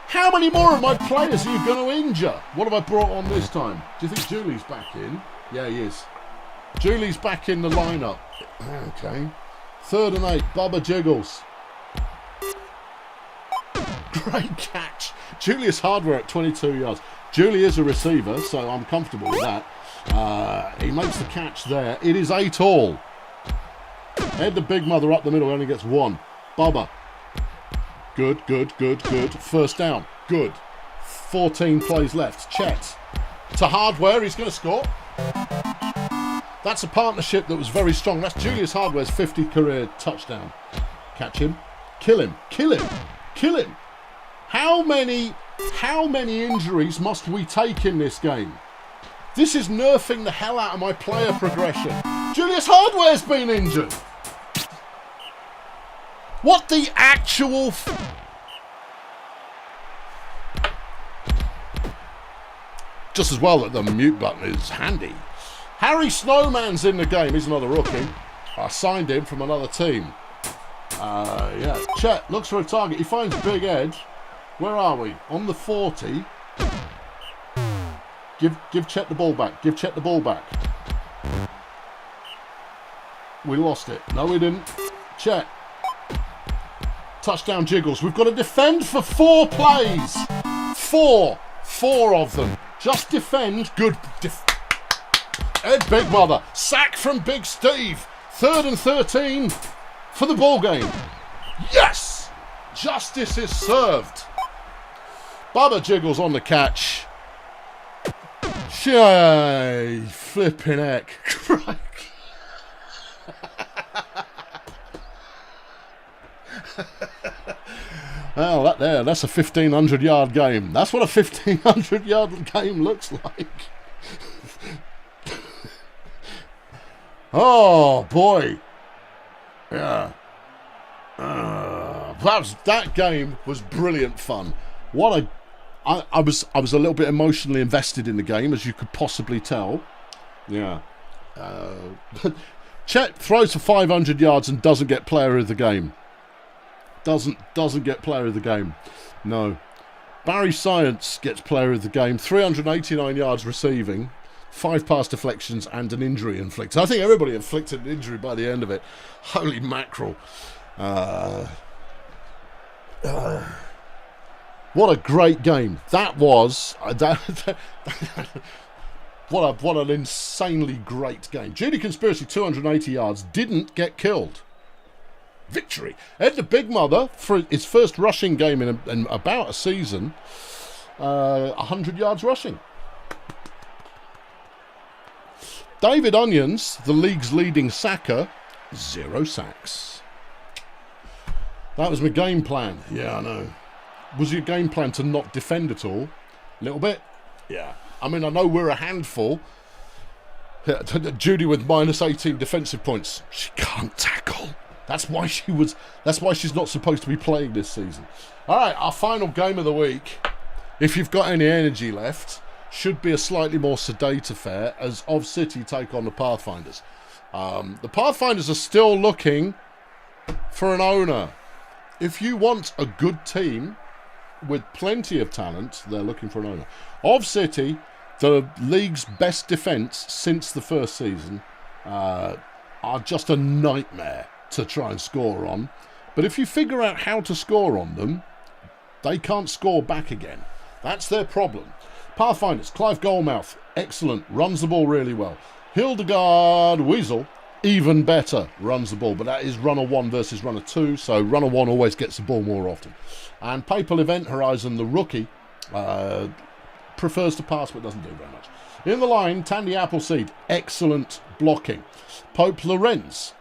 How many more of my players are you going to injure? What have I brought on this time? Do you think Julie's back in? Yeah, he is. Julie's back in the lineup. Okay. 3rd and 8. Bubba Jiggles. Great catch. Julius Hardware at 22 yards. Julie is a receiver, so I'm comfortable with that. He makes the catch there. It is 8 all. Ed the Big Mother up the middle, only gets 1. Bubba. Good, good, good, good. 1st down. Good. 14 plays left. Chet. To Hardware, he's going to score. That's a partnership that was very strong. That's Julius Hardware's 50th career touchdown. Catch him. Kill him. Kill him. Kill him. How many injuries must we take in this game? This is nerfing the hell out of my player progression. Julius Hardware's been injured. What the actual... Just as well that the mute button is handy. Harry Snowman's in the game. He's another rookie. I signed him from another team. Yeah. Chet looks for a target. He finds Big Ed. Where are we? On the 40. Give Chet the ball back. Give Chet the ball back. We lost it. No, we didn't. Chet. Touchdown Jiggles. We've got to defend for 4 plays. 4 of them. Just defend. Good. Ed Big Mother. Sack from Big Steve. 3rd and 13 for the ball game. Yes! Justice is served. Bubba Jiggles on the catch. Shay, flipping heck. Well, that's a 1,500-yard game. That's what a 1,500-yard game looks like. Oh, boy. Yeah. That game was brilliant fun. I was a little bit emotionally invested in the game, as you could possibly tell. Yeah. Chet throws for 500 yards and doesn't get player of the game. Doesn't get player of the game. No. Barry Science gets player of the game. 389 yards receiving, 5 pass deflections and an injury inflicted. I think everybody inflicted an injury by the end of it. Holy mackerel. What a great game. That was... the What an insanely great game. Judy Conspiracy, 280 yards, didn't get killed. Victory. Ed the Big Mother, for his first rushing game in about a season, 100 yards rushing. David Onions, the league's leading sacker, 0 sacks. That was my game plan. Yeah, I know. Was your game plan to not defend at all? A little bit? Yeah. I mean, I know we're a handful. Judy with minus 18 defensive points. She can't tackle. That's why she's not supposed to be playing this season. All right, our final game of the week, if you've got any energy left, should be a slightly more sedate affair as Of City take on the Pathfinders. The Pathfinders are still looking for an owner. If you want a good team with plenty of talent, they're looking for an owner. Of City, the league's best defence since the first season, are just a nightmare to try and score on. But if you figure out how to score on them, they can't score back again. That's their problem. Pathfinders, Clive Goldmouth, excellent, runs the ball really well. Hildegard Weasel, even better, runs the ball, but that is runner 1 versus runner 2, so runner 1 always gets the ball more often. And Papal Event Horizon, the rookie, prefers to pass but doesn't do very much. In the line, Tandy Appleseed, excellent blocking. Pope Lorenz,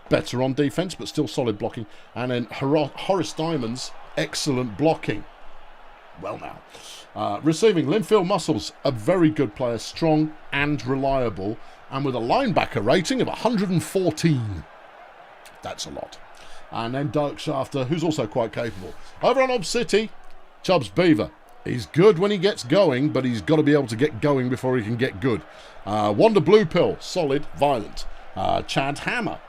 better on defence but still solid blocking. And then Horace Diamonds, excellent blocking. Well now. Receiving, Linfield Muscles, a very good player, strong and reliable, and with a linebacker rating of 114. That's a lot. And then Dirk Shafter, who's also quite capable. Over on Ob City, Chubbs Beaver. He's good when he gets going, but he's got to be able to get going before he can get good. Wanda Blue Pill, solid, violent. Chad Hammer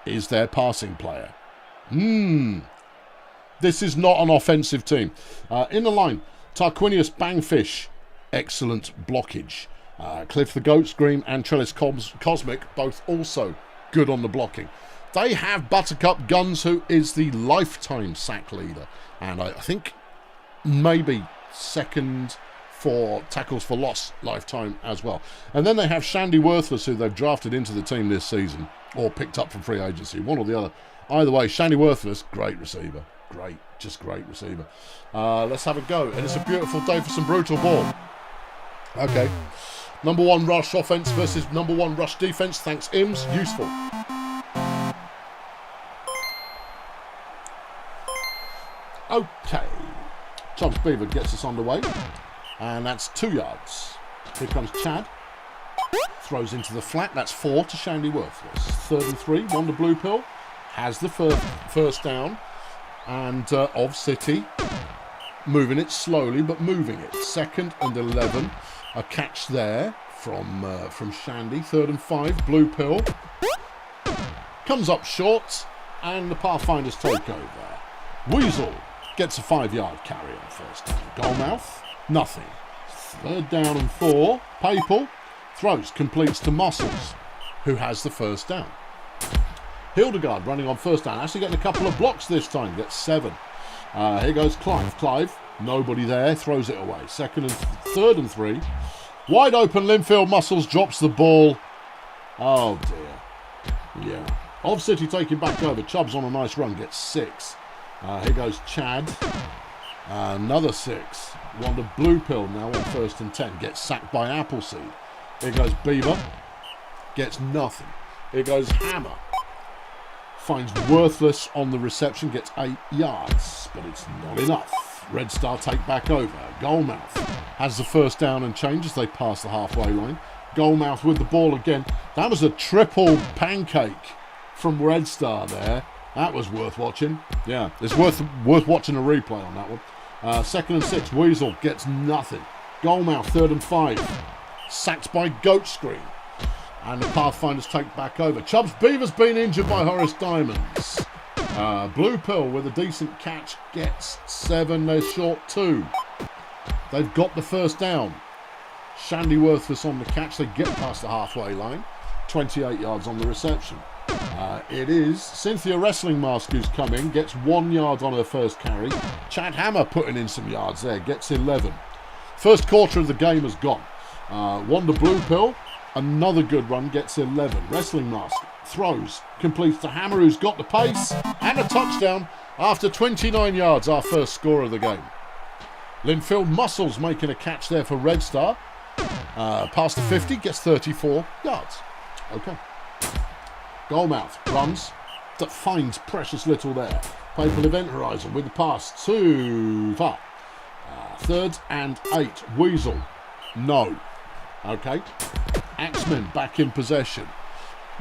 is their passing player. This is not an offensive team. In the line, Tarquinius Bangfish, excellent blockage. Cliff the Goat Scream and Trellis Cosmic, both also good on the blocking. They have Buttercup Guns, who is the lifetime sack leader. And I think maybe second for tackles for loss lifetime as well. And then they have Shandy Worthless, who they've drafted into the team this season, or picked up from free agency, one or the other. Either way, Shandy Worthless, great receiver. Great, just great receiver. Let's have a go. And it's a beautiful day for some brutal ball. Okay. Number 1 rush offense versus number 1 rush defense. Thanks, Ims. Useful. Okay. Chubbs Beaver gets us underway. And that's 2 yards. Here comes Chad. Throws into the flat. That's 4 to Shandy Worthless. 3rd and 3. Wonder Blue Pill has the first down. And Of City moving it slowly, but moving it. 2nd and 11. A catch there from Shandy. 3rd and 5. Blue Pill comes up short, and the Pathfinders take over. Weasel gets a 5-yard carry on first down. Goalmouth, nothing. 3rd down and 4. Papal throws, completes to Muscles, who has the first down. Hildegard running on first down, actually getting a couple of blocks this time, gets 7. Here goes Clive. Clive, nobody there, throws it away. 3rd and 3. Wide open, Linfield Muscles drops the ball. Oh dear. Yeah. Of City taking back over. Chubbs on a nice run, gets 6. Here goes Chad. Another 6. Wonder Blue Pill now on 1st and 10. Gets sacked by Appleseed. Here goes Beaver. Gets nothing. Here goes Hammer. Finds Worthless on the reception. Gets 8 yards. But it's not enough. Red Star take back over. Goalmouth has the first down and change as they pass the halfway line. Goalmouth with the ball again. That was a triple pancake from Red Star there. That was worth watching. Yeah, it's worth watching a replay on that one. 2nd and 6. Weasel gets nothing. Goalmouth 3rd and 5. Sacked by Goat Scream. And the Pathfinders take back over. Chubbs Beaver's been injured by Horace Diamonds. Blue Pill with a decent catch gets 7. They're short 2. They've got the first down. Shandy Worthless on the catch. They get past the halfway line. 28 yards on the reception. It is Cynthia Wrestling Mask who's come in. Gets 1 yard on her first carry. Chad Hammer putting in some yards there. Gets 11. First quarter of the game has gone. Wonder Blue Pill, another good run, gets 11. Wrestling Mask throws, completes to Hammer, who's got the pace, and a touchdown after 29 yards, our first score of the game. Linfield Muscles making a catch there for Red Star. Past the 50, gets 34 yards. Okay. Goalmouth runs, that finds precious little there. Papal Event Horizon with the pass too far. 3rd and 8. Weasel. No. Okay. Axemen back in possession.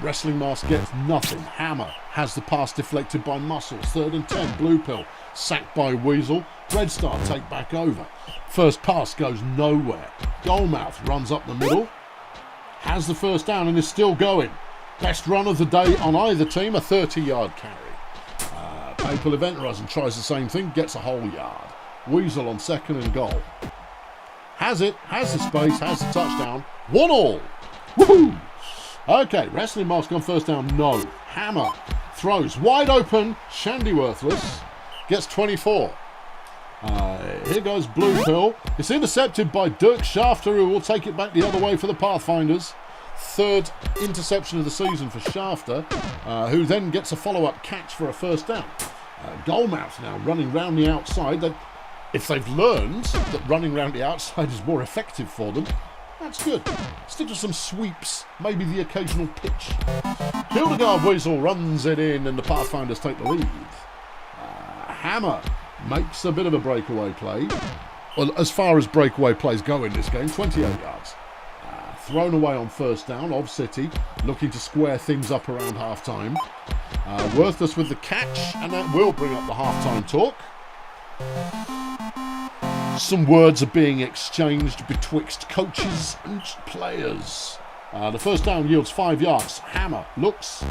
Wrestling Mask gets nothing. Hammer has the pass deflected by Muscles. 3rd and 10. Blue Pill sacked by Weasel. Red Star take back over. First pass goes nowhere. Goalmouth runs up the middle. Has the first down and is still going. Best run of the day on either team, a 30-yard carry. Papal Event Horizon tries the same thing, gets a whole yard. Weasel on 2nd and goal. Has it, has the space, has the touchdown. 1-1. Woohoo! Okay, Wrestling Mask on first down, no. Hammer throws wide open, Shandy Worthless, gets 24. Here goes Blue Pill. It's intercepted by Dirk Shafter, who will take it back the other way for the Pathfinders. 3rd interception of the season for Shafter, who then gets a follow-up catch for a first down. Goalmouth now running round the outside. If they've learned that running round the outside is more effective for them, that's good. Stick to some sweeps, maybe the occasional pitch. Hildegard Weasel runs it in and the Pathfinders take the lead. Hammer makes a bit of a breakaway play. Well, as far as breakaway plays go in this game, 28 yards. Thrown away on first down of City, looking to square things up around half-time. Worthless with the catch, and that will bring up the half-time talk. Some words are being exchanged betwixt coaches and players. The first down yields 5 yards. Hammer looks,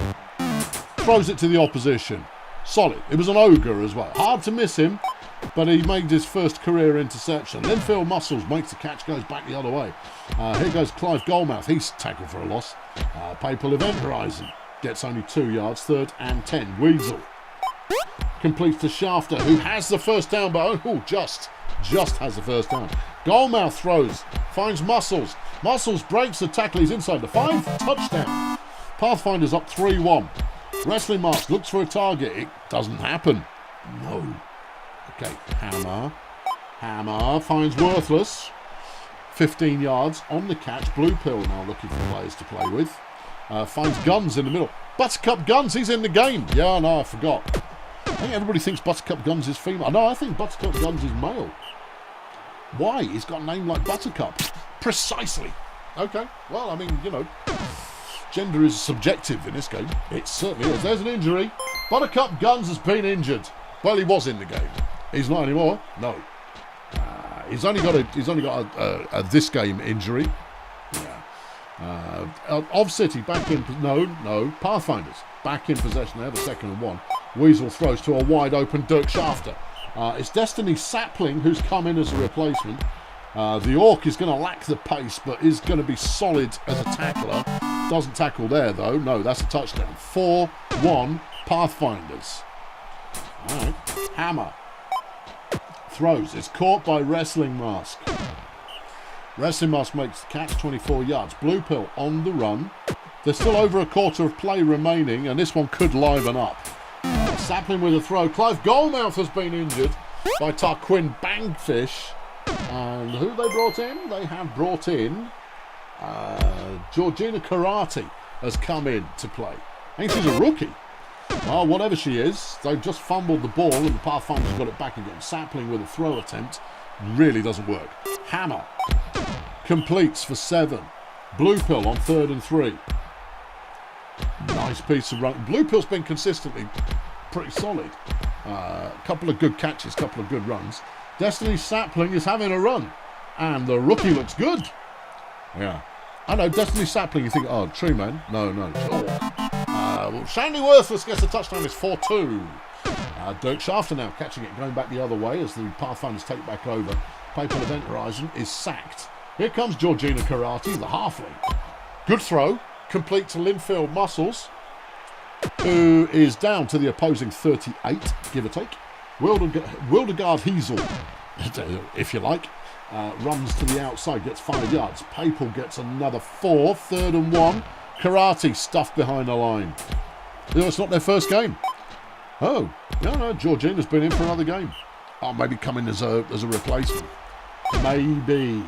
throws it to the opposition. Solid. It was an ogre as well. Hard to miss him, but he made his first career interception. Linfield Muscles makes the catch, goes back the other way. Here goes Clive Goalmouth. He's tackled for a loss. Papal Event Horizon gets only 2 yards. 3rd and 10. Weasel completes to Shafter, who has the first down, but just has the first down. Goalmouth throws, finds Muscles. Muscles breaks the tackle. He's inside the 5. Touchdown. Pathfinders up 3-1. Wrestling Mask looks for a target. It doesn't happen. No. Okay, Hammer finds Worthless. 15 yards on the catch. Blue Pill now looking for players to play with. Finds Guns in the middle. Buttercup Guns, he's in the game. Yeah, no, I forgot. I think everybody thinks Buttercup Guns is female. No, I think Buttercup Guns is male. Why? He's got a name like Buttercup. Precisely. Okay, well, I mean, you know, gender is subjective in this game. It certainly is. There's an injury. Buttercup Guns has been injured. Well, he was in the game. He's not anymore. No. He's only got a this game injury. Yeah. Of City back in. No. Pathfinders back in possession. They have a 2nd and 1. Weasel throws to a wide open Dirk Shafter. It's Destiny Sapling who's come in as a replacement. The Orc is going to lack the pace, but is going to be solid as a tackler. Doesn't tackle there though. No, that's a touchdown. 4-1 Pathfinders. All right. Hammer throws. It's caught by Wrestling Mask. Wrestling Mask makes the catch, 24 yards. Blue Pill on the run. There's still over a quarter of play remaining, and this one could liven up. Sapling with a throw. Clive Goalmouth has been injured by Tarquin Bangfish. And who they brought in? They have brought in Georgina Karate has come in to play. I think she's a rookie. Well, whatever she is, they've just fumbled the ball and the Pathfinders got it back again. Sapling with a throw attempt. Really doesn't work. Hammer completes for 7. Blue Pill on 3rd and 3. Nice piece of run. Blue Pill's been consistently pretty solid. A couple of good catches, couple of good runs. Destiny Sapling is having a run. And the rookie looks good. Yeah. I know, Destiny Sapling, you think, oh, true man. No. Well, Shandy Worthless gets a touchdown. It's 4-2. Dirk Shafter now catching it, going back the other way as the Pathfinders take back over. Papal Event Horizon is sacked. Here comes Georgina Karate, the halfling. Good throw. Complete to Linfield Muscles, who is down to the opposing 38, give or take. Wildegard Heasel, if you like. runs to the outside, gets 5 yards. Papal gets another 4, 3rd and 1. Karate stuffed behind the line. You know, it's not their first game. Oh, no, Georgina's been in for another game. Oh, maybe come in as a replacement. Maybe.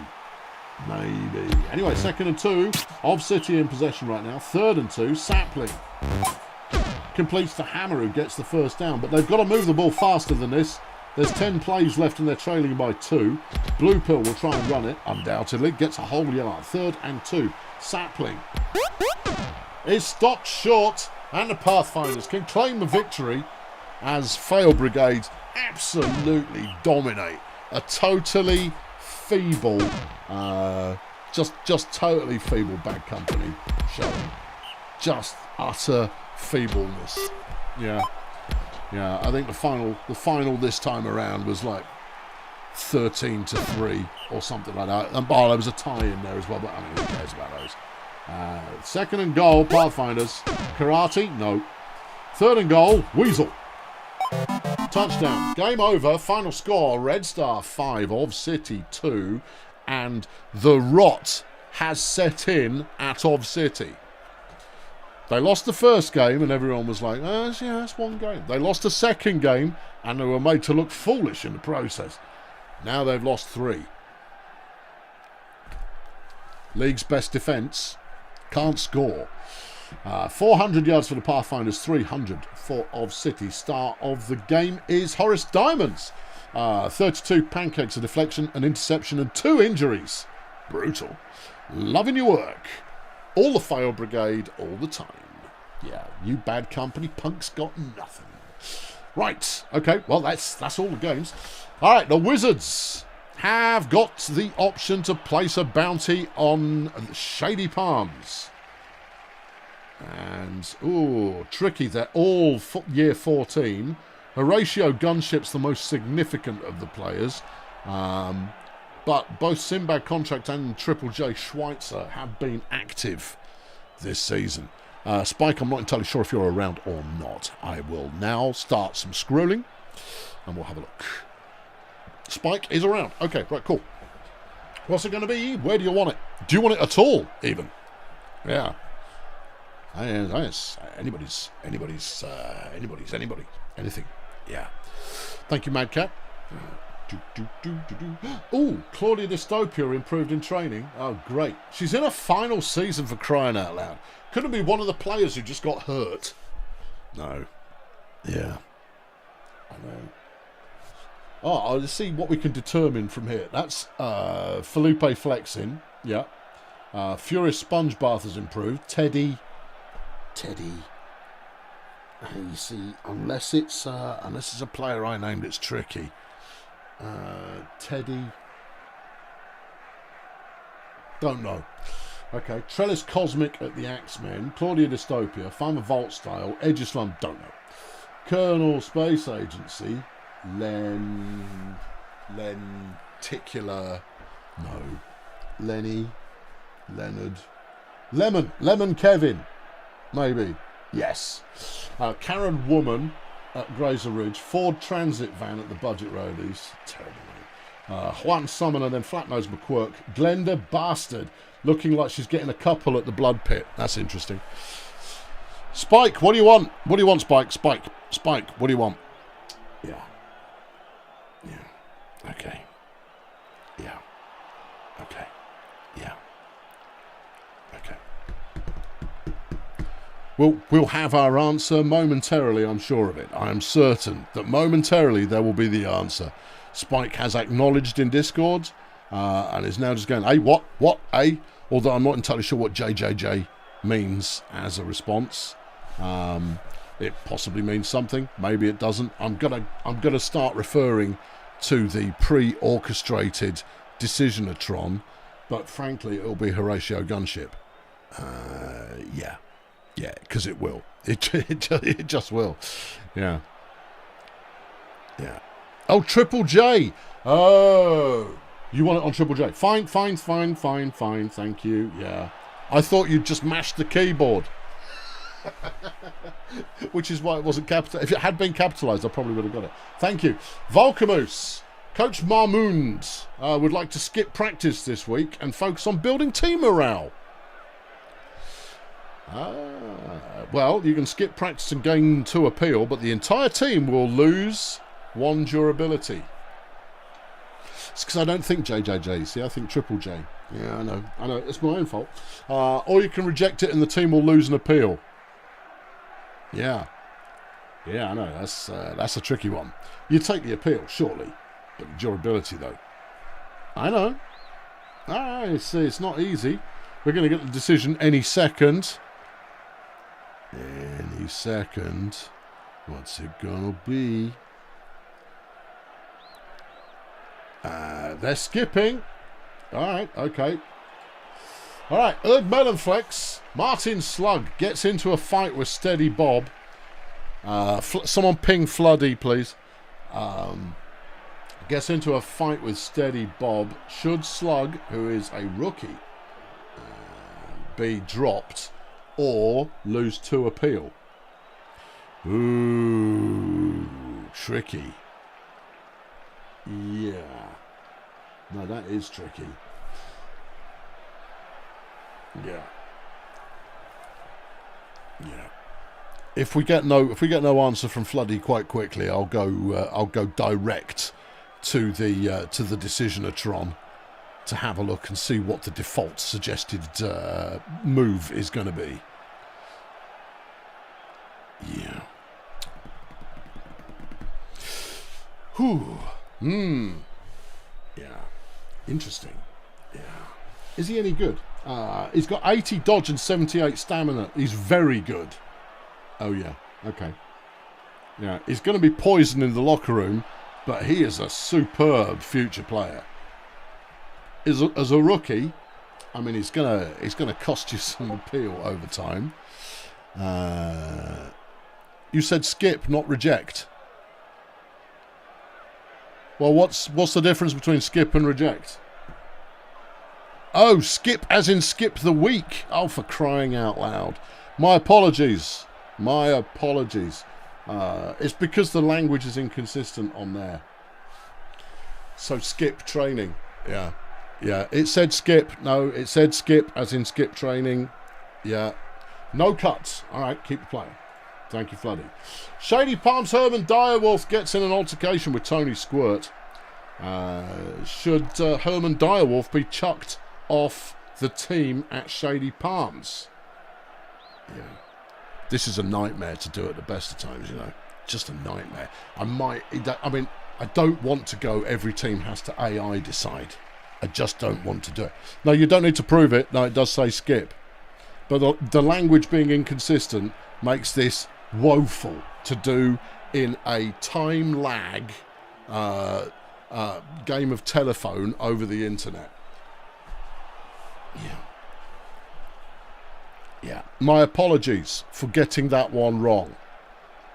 Anyway, 2nd and 2. Of City in possession right now. 3rd and 2. Sapling completes to Hammer, who gets the first down. But they've got to move the ball faster than this. There's 10 plays left and they're trailing by 2. Blue Pill will try and run it, undoubtedly. Gets a whole yard. 3rd and 2. Sapling is stopped short, and the Pathfinders can claim the victory as Fail Brigade absolutely dominate a totally feeble, just totally feeble Bad Company showing. Just utter feebleness. Yeah, I think the final this time around was like 13-3 or something like that. And there was a tie in there as well, but I mean, who cares about those? 2nd and goal, Pathfinders. Karate, no. 3rd and goal, Weasel. Touchdown. Game over. Final score, Red Star 5, Of City 2. And the rot has set in at Of City. They lost the first game and everyone was like, that's one game. They lost the second game and they were made to look foolish in the process. Now they've lost 3. League's best defence. Can't score. 400 yards for the Pathfinders, 300 for Of City. Star of the game is Horace Diamonds. 32 pancakes, a deflection, an interception, and 2 injuries. Brutal. Loving your work. All the Fail Brigade, all the time. Yeah, you Bad Company punks got nothing. Right, okay, well, that's all the games. All right, the Wizards have got the option to place a bounty on Shady Palms. And, tricky. They're all year 14. Horatio Gunship's the most significant of the players. But both Sinbad Contract and Triple J Schweitzer have been active this season. Spike, I'm not entirely sure if you're around or not. I will now start some scrolling and we'll have a look. Spike is around. Okay, right, cool. What's it going to be? Where do you want it? Do you want it at all, even? Yeah. Anybody's, anything. Yeah. Thank you, Madcat. Oh, Claudia Dystopia improved in training. Oh, great. She's in a final season, for crying out loud. Couldn't be one of the players who just got hurt. No. Yeah. I know. Oh, let's see what we can determine from here. That's Felipe flexing. Yeah. Furious Sponge Bath has improved. Teddy. You see, unless it's a player I named, it's tricky. Teddy. Don't know. Okay. Trellis Cosmic at the Axemen. Claudia Dystopia. Farmer Vault Style. Edgeslum. Don't know. Colonel Space Agency. Lenticular. No. Lenny. Leonard. Lemon Kevin. Maybe. Yes. Karen Woman at Grazer Ridge. Ford Transit Van at the Budget Roadies. Terrible. Juan Summoner, then Flatnose McQuirk. Glenda Bastard. Looking like she's getting a couple at the Bloodpit. That's interesting. Spike, what do you want? What do you want, Spike? Spike, what do you want? Yeah. Okay. Yeah. Okay. Yeah. Okay. We'll have our answer momentarily, I'm sure of it. I am certain that momentarily there will be the answer. Spike has acknowledged in Discord and is now just going, hey, what, hey? Although I'm not entirely sure what JJJ means as a response. It possibly means something. Maybe it doesn't. I'm gonna start referring to the pre-orchestrated Decisionatron, but frankly, it'll be Horatio Gunship. Yeah, because it will. It just will. Yeah. Oh, Triple J. Oh, you want it on Triple J? Fine. Thank you. Yeah. I thought you'd just mashed the keyboard. Which is why it wasn't capitalized. If it had been capitalized, I probably would have got it. Thank you. Volcamoose Coach Marmoons would like to skip practice this week and focus on building team morale. Well, you can skip practice and gain 2 appeal, but the entire team will lose 1 durability. It's because I don't think JJJ. See, I think Triple J. Yeah, I know. It's my own fault. Or you can reject it and the team will lose an appeal. Yeah, I know. That's a tricky one. You take the appeal, surely, but the durability, though. I know. It's not easy. We're going to get the decision any second. Any second. What's it gonna be? They're skipping. Alright, okay. Alright, Erd Melonflex. Martin Slug gets into a fight with Steady Bob. Someone ping Floody, please. Gets into a fight with Steady Bob. Should Slug, who is a rookie, be dropped or lose 2 appeal? Ooh, tricky. Yeah. No, that is tricky. Yeah. If we get no answer from Floody quite quickly, I'll go direct to the Decisionatron to have a look and see what the default suggested move is going to be. Yeah. Whew. Yeah. Interesting. Yeah. Is he any good? He's got 80 dodge and 78 stamina. He's very good. Oh, yeah. Okay. Yeah. He's going to be poisoned in the locker room, but he is a superb future player. As a rookie, I mean, he's gonna cost you some appeal over time. You said skip, not reject. Well, what's the difference between skip and reject? Oh, skip as in skip the week. Oh, for crying out loud. My apologies. It's because the language is inconsistent on there. So skip training. Yeah. It said skip. No, it said skip as in skip training. Yeah. No cuts. All right, keep the playing. Thank you, Floody. Shady Palms Herman Direwolf gets in an altercation with Tony Squirt. Should Herman Direwolf be chucked off the team at Shady Palms? Yeah. This is a nightmare to do at the best of times, you know. Just a nightmare. I don't want to go every team has to AI decide. I just don't want to do it. No, you don't need to prove it. No, it does say skip. But the language being inconsistent makes this woeful to do in a time lag game of telephone over the internet. Yeah. My apologies for getting that one wrong.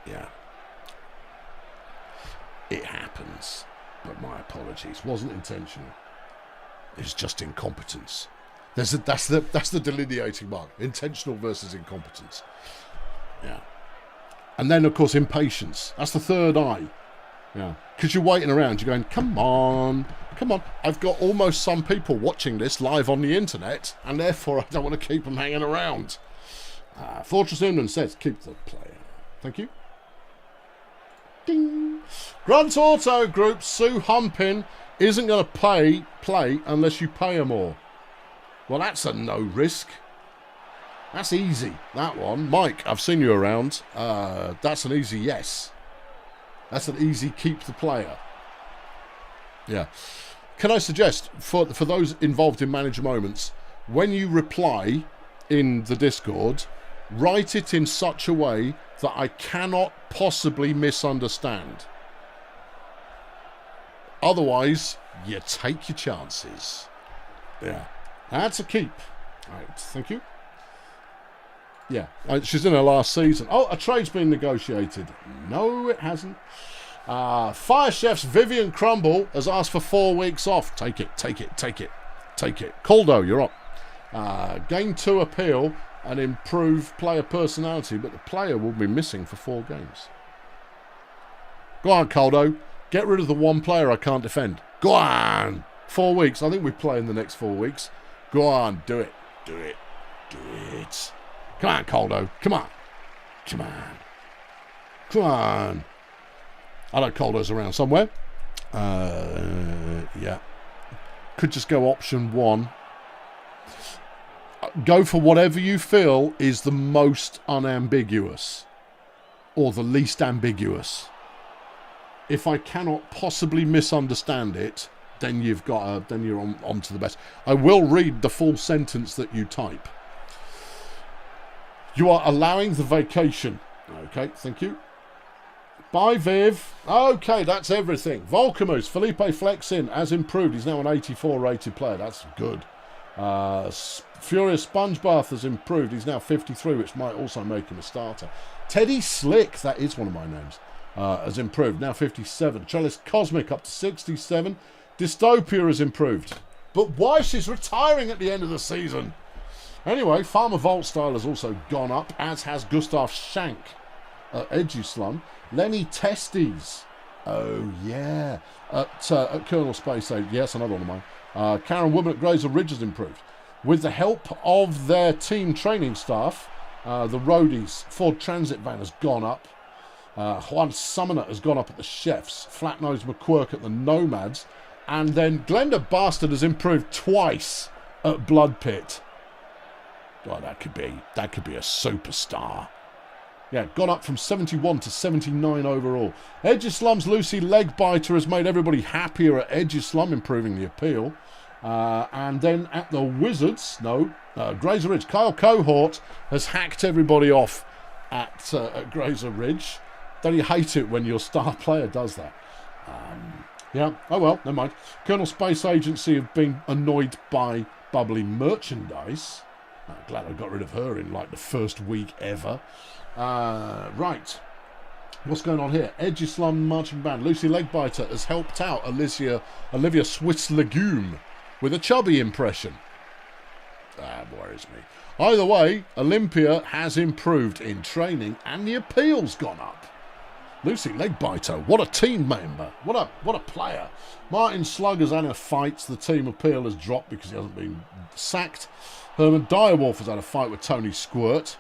Yeah. It happens. But my apologies. Wasn't intentional. It's just incompetence. That's the delineating mark. Intentional versus incompetence. Yeah. And then, of course, impatience. That's the third eye. Yeah. Because you're waiting around. You're going, come on. I've got almost some people watching this live on the internet, and therefore I don't want to keep them hanging around. Fortress Inman says, keep the player. Thank you. Ding. Grunt Auto Group, Sue Humpin isn't going to play unless you pay her more. Well, that's a no risk. That's easy, that one. Mike, I've seen you around. That's an easy yes. That's an easy keep the player. Yeah. Can I suggest, for those involved in manager moments, when you reply in the Discord, write it in such a way that I cannot possibly misunderstand. Otherwise, you take your chances. Yeah. That's a keep. All right, thank you. Yeah, she's in her last season. Oh, a trade's been negotiated. No, it hasn't. Fire Chef's Vivian Crumble has asked for 4 weeks off. Take it. Caldo, you're up. Gain 2 appeal and improve player personality, but the player will be missing for 4 games. Go on, Caldo. Get rid of the one player I can't defend. Go on. 4 weeks. I think we play in the next 4 weeks. Go on. Do it. Do it. Do it. Come on, Coldo. Come on. Come on. Come on. I know Coldo's around somewhere. Yeah. Could just go option 1. Go for whatever you feel is the most unambiguous. Or the least ambiguous. If I cannot possibly misunderstand it, then you've got then you're on to the best. I will read the full sentence that you type. You are allowing the vacation. Okay, thank you. Bye, Viv. Okay, that's everything. Volcamus, Felipe Flexin has improved. He's now an 84 rated player. That's good. Furious Sponge Bath has improved. He's now 53, which might also make him a starter. Teddy Slick, that is one of my names, has improved. Now 57. Trellis Cosmic up to 67. Dystopia has improved. But Weiss is retiring at the end of the season. Anyway, Farmer Volt Style has also gone up, as has Gustav Shank at Edgeslum. Lenny Testes. Oh, yeah. At Colonel Space Age. Yes, another one of mine. Karen Woodman at Grazer Ridge has improved. With the help of their team training staff, the roadies, Ford Transit Van has gone up. Juan Summoner has gone up at the Chefs. Flatnose McQuirk at the Nomads. And then Glenda Bastard has improved twice at Bloodpit. Oh, that could be a superstar. Yeah, gone up from 71 to 79 overall. Edgeslum's Lucy Legbiter has made everybody happier at Edgeslum, improving the appeal. And then at the Wizards, Grazer Ridge, Kyle Cohort has hacked everybody off at Grazer Ridge. Don't you hate it when your star player does that? Yeah, oh well, never mind. Colonel Space Agency have been annoyed by bubbly merchandise. I'm glad I got rid of her in like the first week ever. Right. What's going on here? Edgeslum Marching Band. Lucy Legbiter has helped out Olivia Swiss Legume with a chubby impression. Worries me. Either way, Olympia has improved in training and the appeal's gone up. Lucy Legbiter, what a team member. What a player. Martin Slugger's had a fight. The team appeal has dropped because he hasn't been sacked. Herman Direwolf has had a fight with Tony Squirt.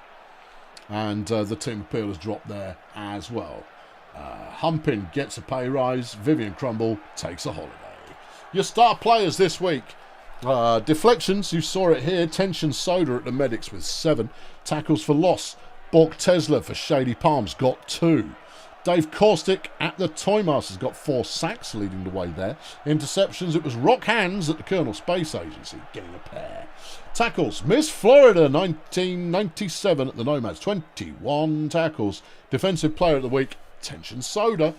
And the team appeal has dropped there as well. Humpin gets a pay rise. Vivian Crumble takes a holiday. Your star players this week. Deflections, you saw it here. Tension Soda at the Medics with 7. Tackles for loss. Bork Tesla for Shady Palms got 2. Dave Caustic at the Toymasters got 4 sacks, leading the way there. Interceptions, it was Rock Hands at the Colonel Space Agency, getting a pair. Tackles, Miss Florida, 1997 at the Nomads, 21 tackles. Defensive Player of the Week, Tension Soda.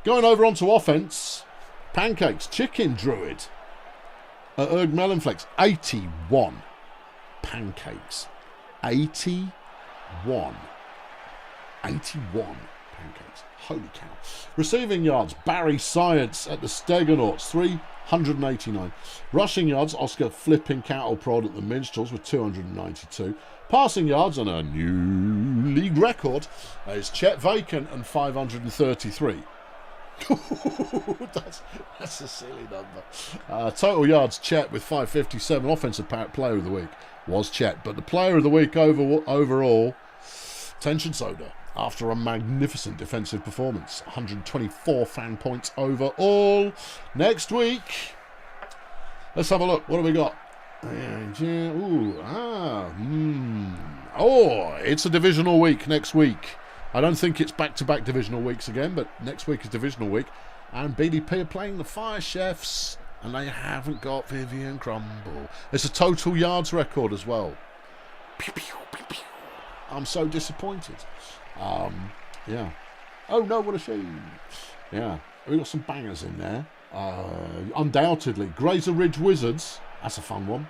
Going over onto offense, Pancakes, Chicken Druid at Erg Melonflex, 81 pancakes. 81. 81 pancakes. Holy cow. Receiving yards, Barry Science at the Stegonauts, 389. Rushing yards, Oscar Flipping Cattle Prod at the Minstrels with 292. Passing yards on a new league record is Chet Vacan and 533. that's a silly number. Total yards, Chet with 557. Offensive Player of the Week was Chet, but the Player of the Week overall, Tension Soda, after a magnificent defensive performance. 124 fan points overall. Next week, let's have a look. What do we got? It's a divisional week next week. I don't think it's back-to-back divisional weeks again, but next week is divisional week. And BDP are playing the Fire Chefs, and they haven't got Vivian Crumble. It's a total yards record as well. Pew, pew, pew, pew. I'm so disappointed. Yeah. Oh no, what a shame. Yeah, we got some bangers in there. Undoubtedly, Grazer Ridge Wizards. That's a fun one.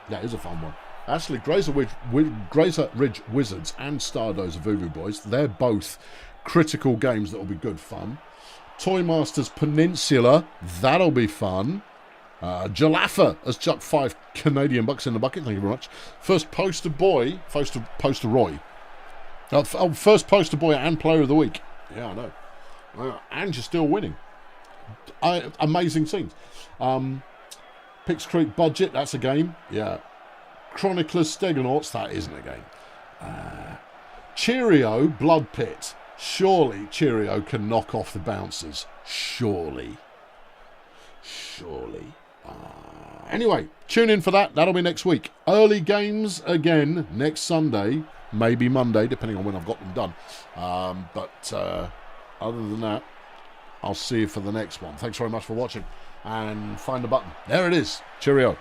That is a fun one. Actually, Grazer Ridge Wizards and Stardozer Vuvu Boys, they're both critical games that will be good fun. Toymasters Peninsula, that'll be fun. Jalaffa has chucked 5 Canadian bucks in the bucket, thank you very much. First Poster Boy, Poster Roy. First Poster Boy and Player of the Week. Yeah, I know. And you're still winning. amazing scenes. Pix Creek Budget, that's a game. Yeah. Chroniclers Stegonauts, that isn't a game. Cheerio Bloodpit. Surely Cheerio can knock off the bouncers. Surely. Anyway, tune in for that. That'll be next week. Early games again next Sunday. Maybe Monday, depending on when I've got them done. But other than that, I'll see you for the next one. Thanks very much for watching. And find the button. There it is. Cheerio.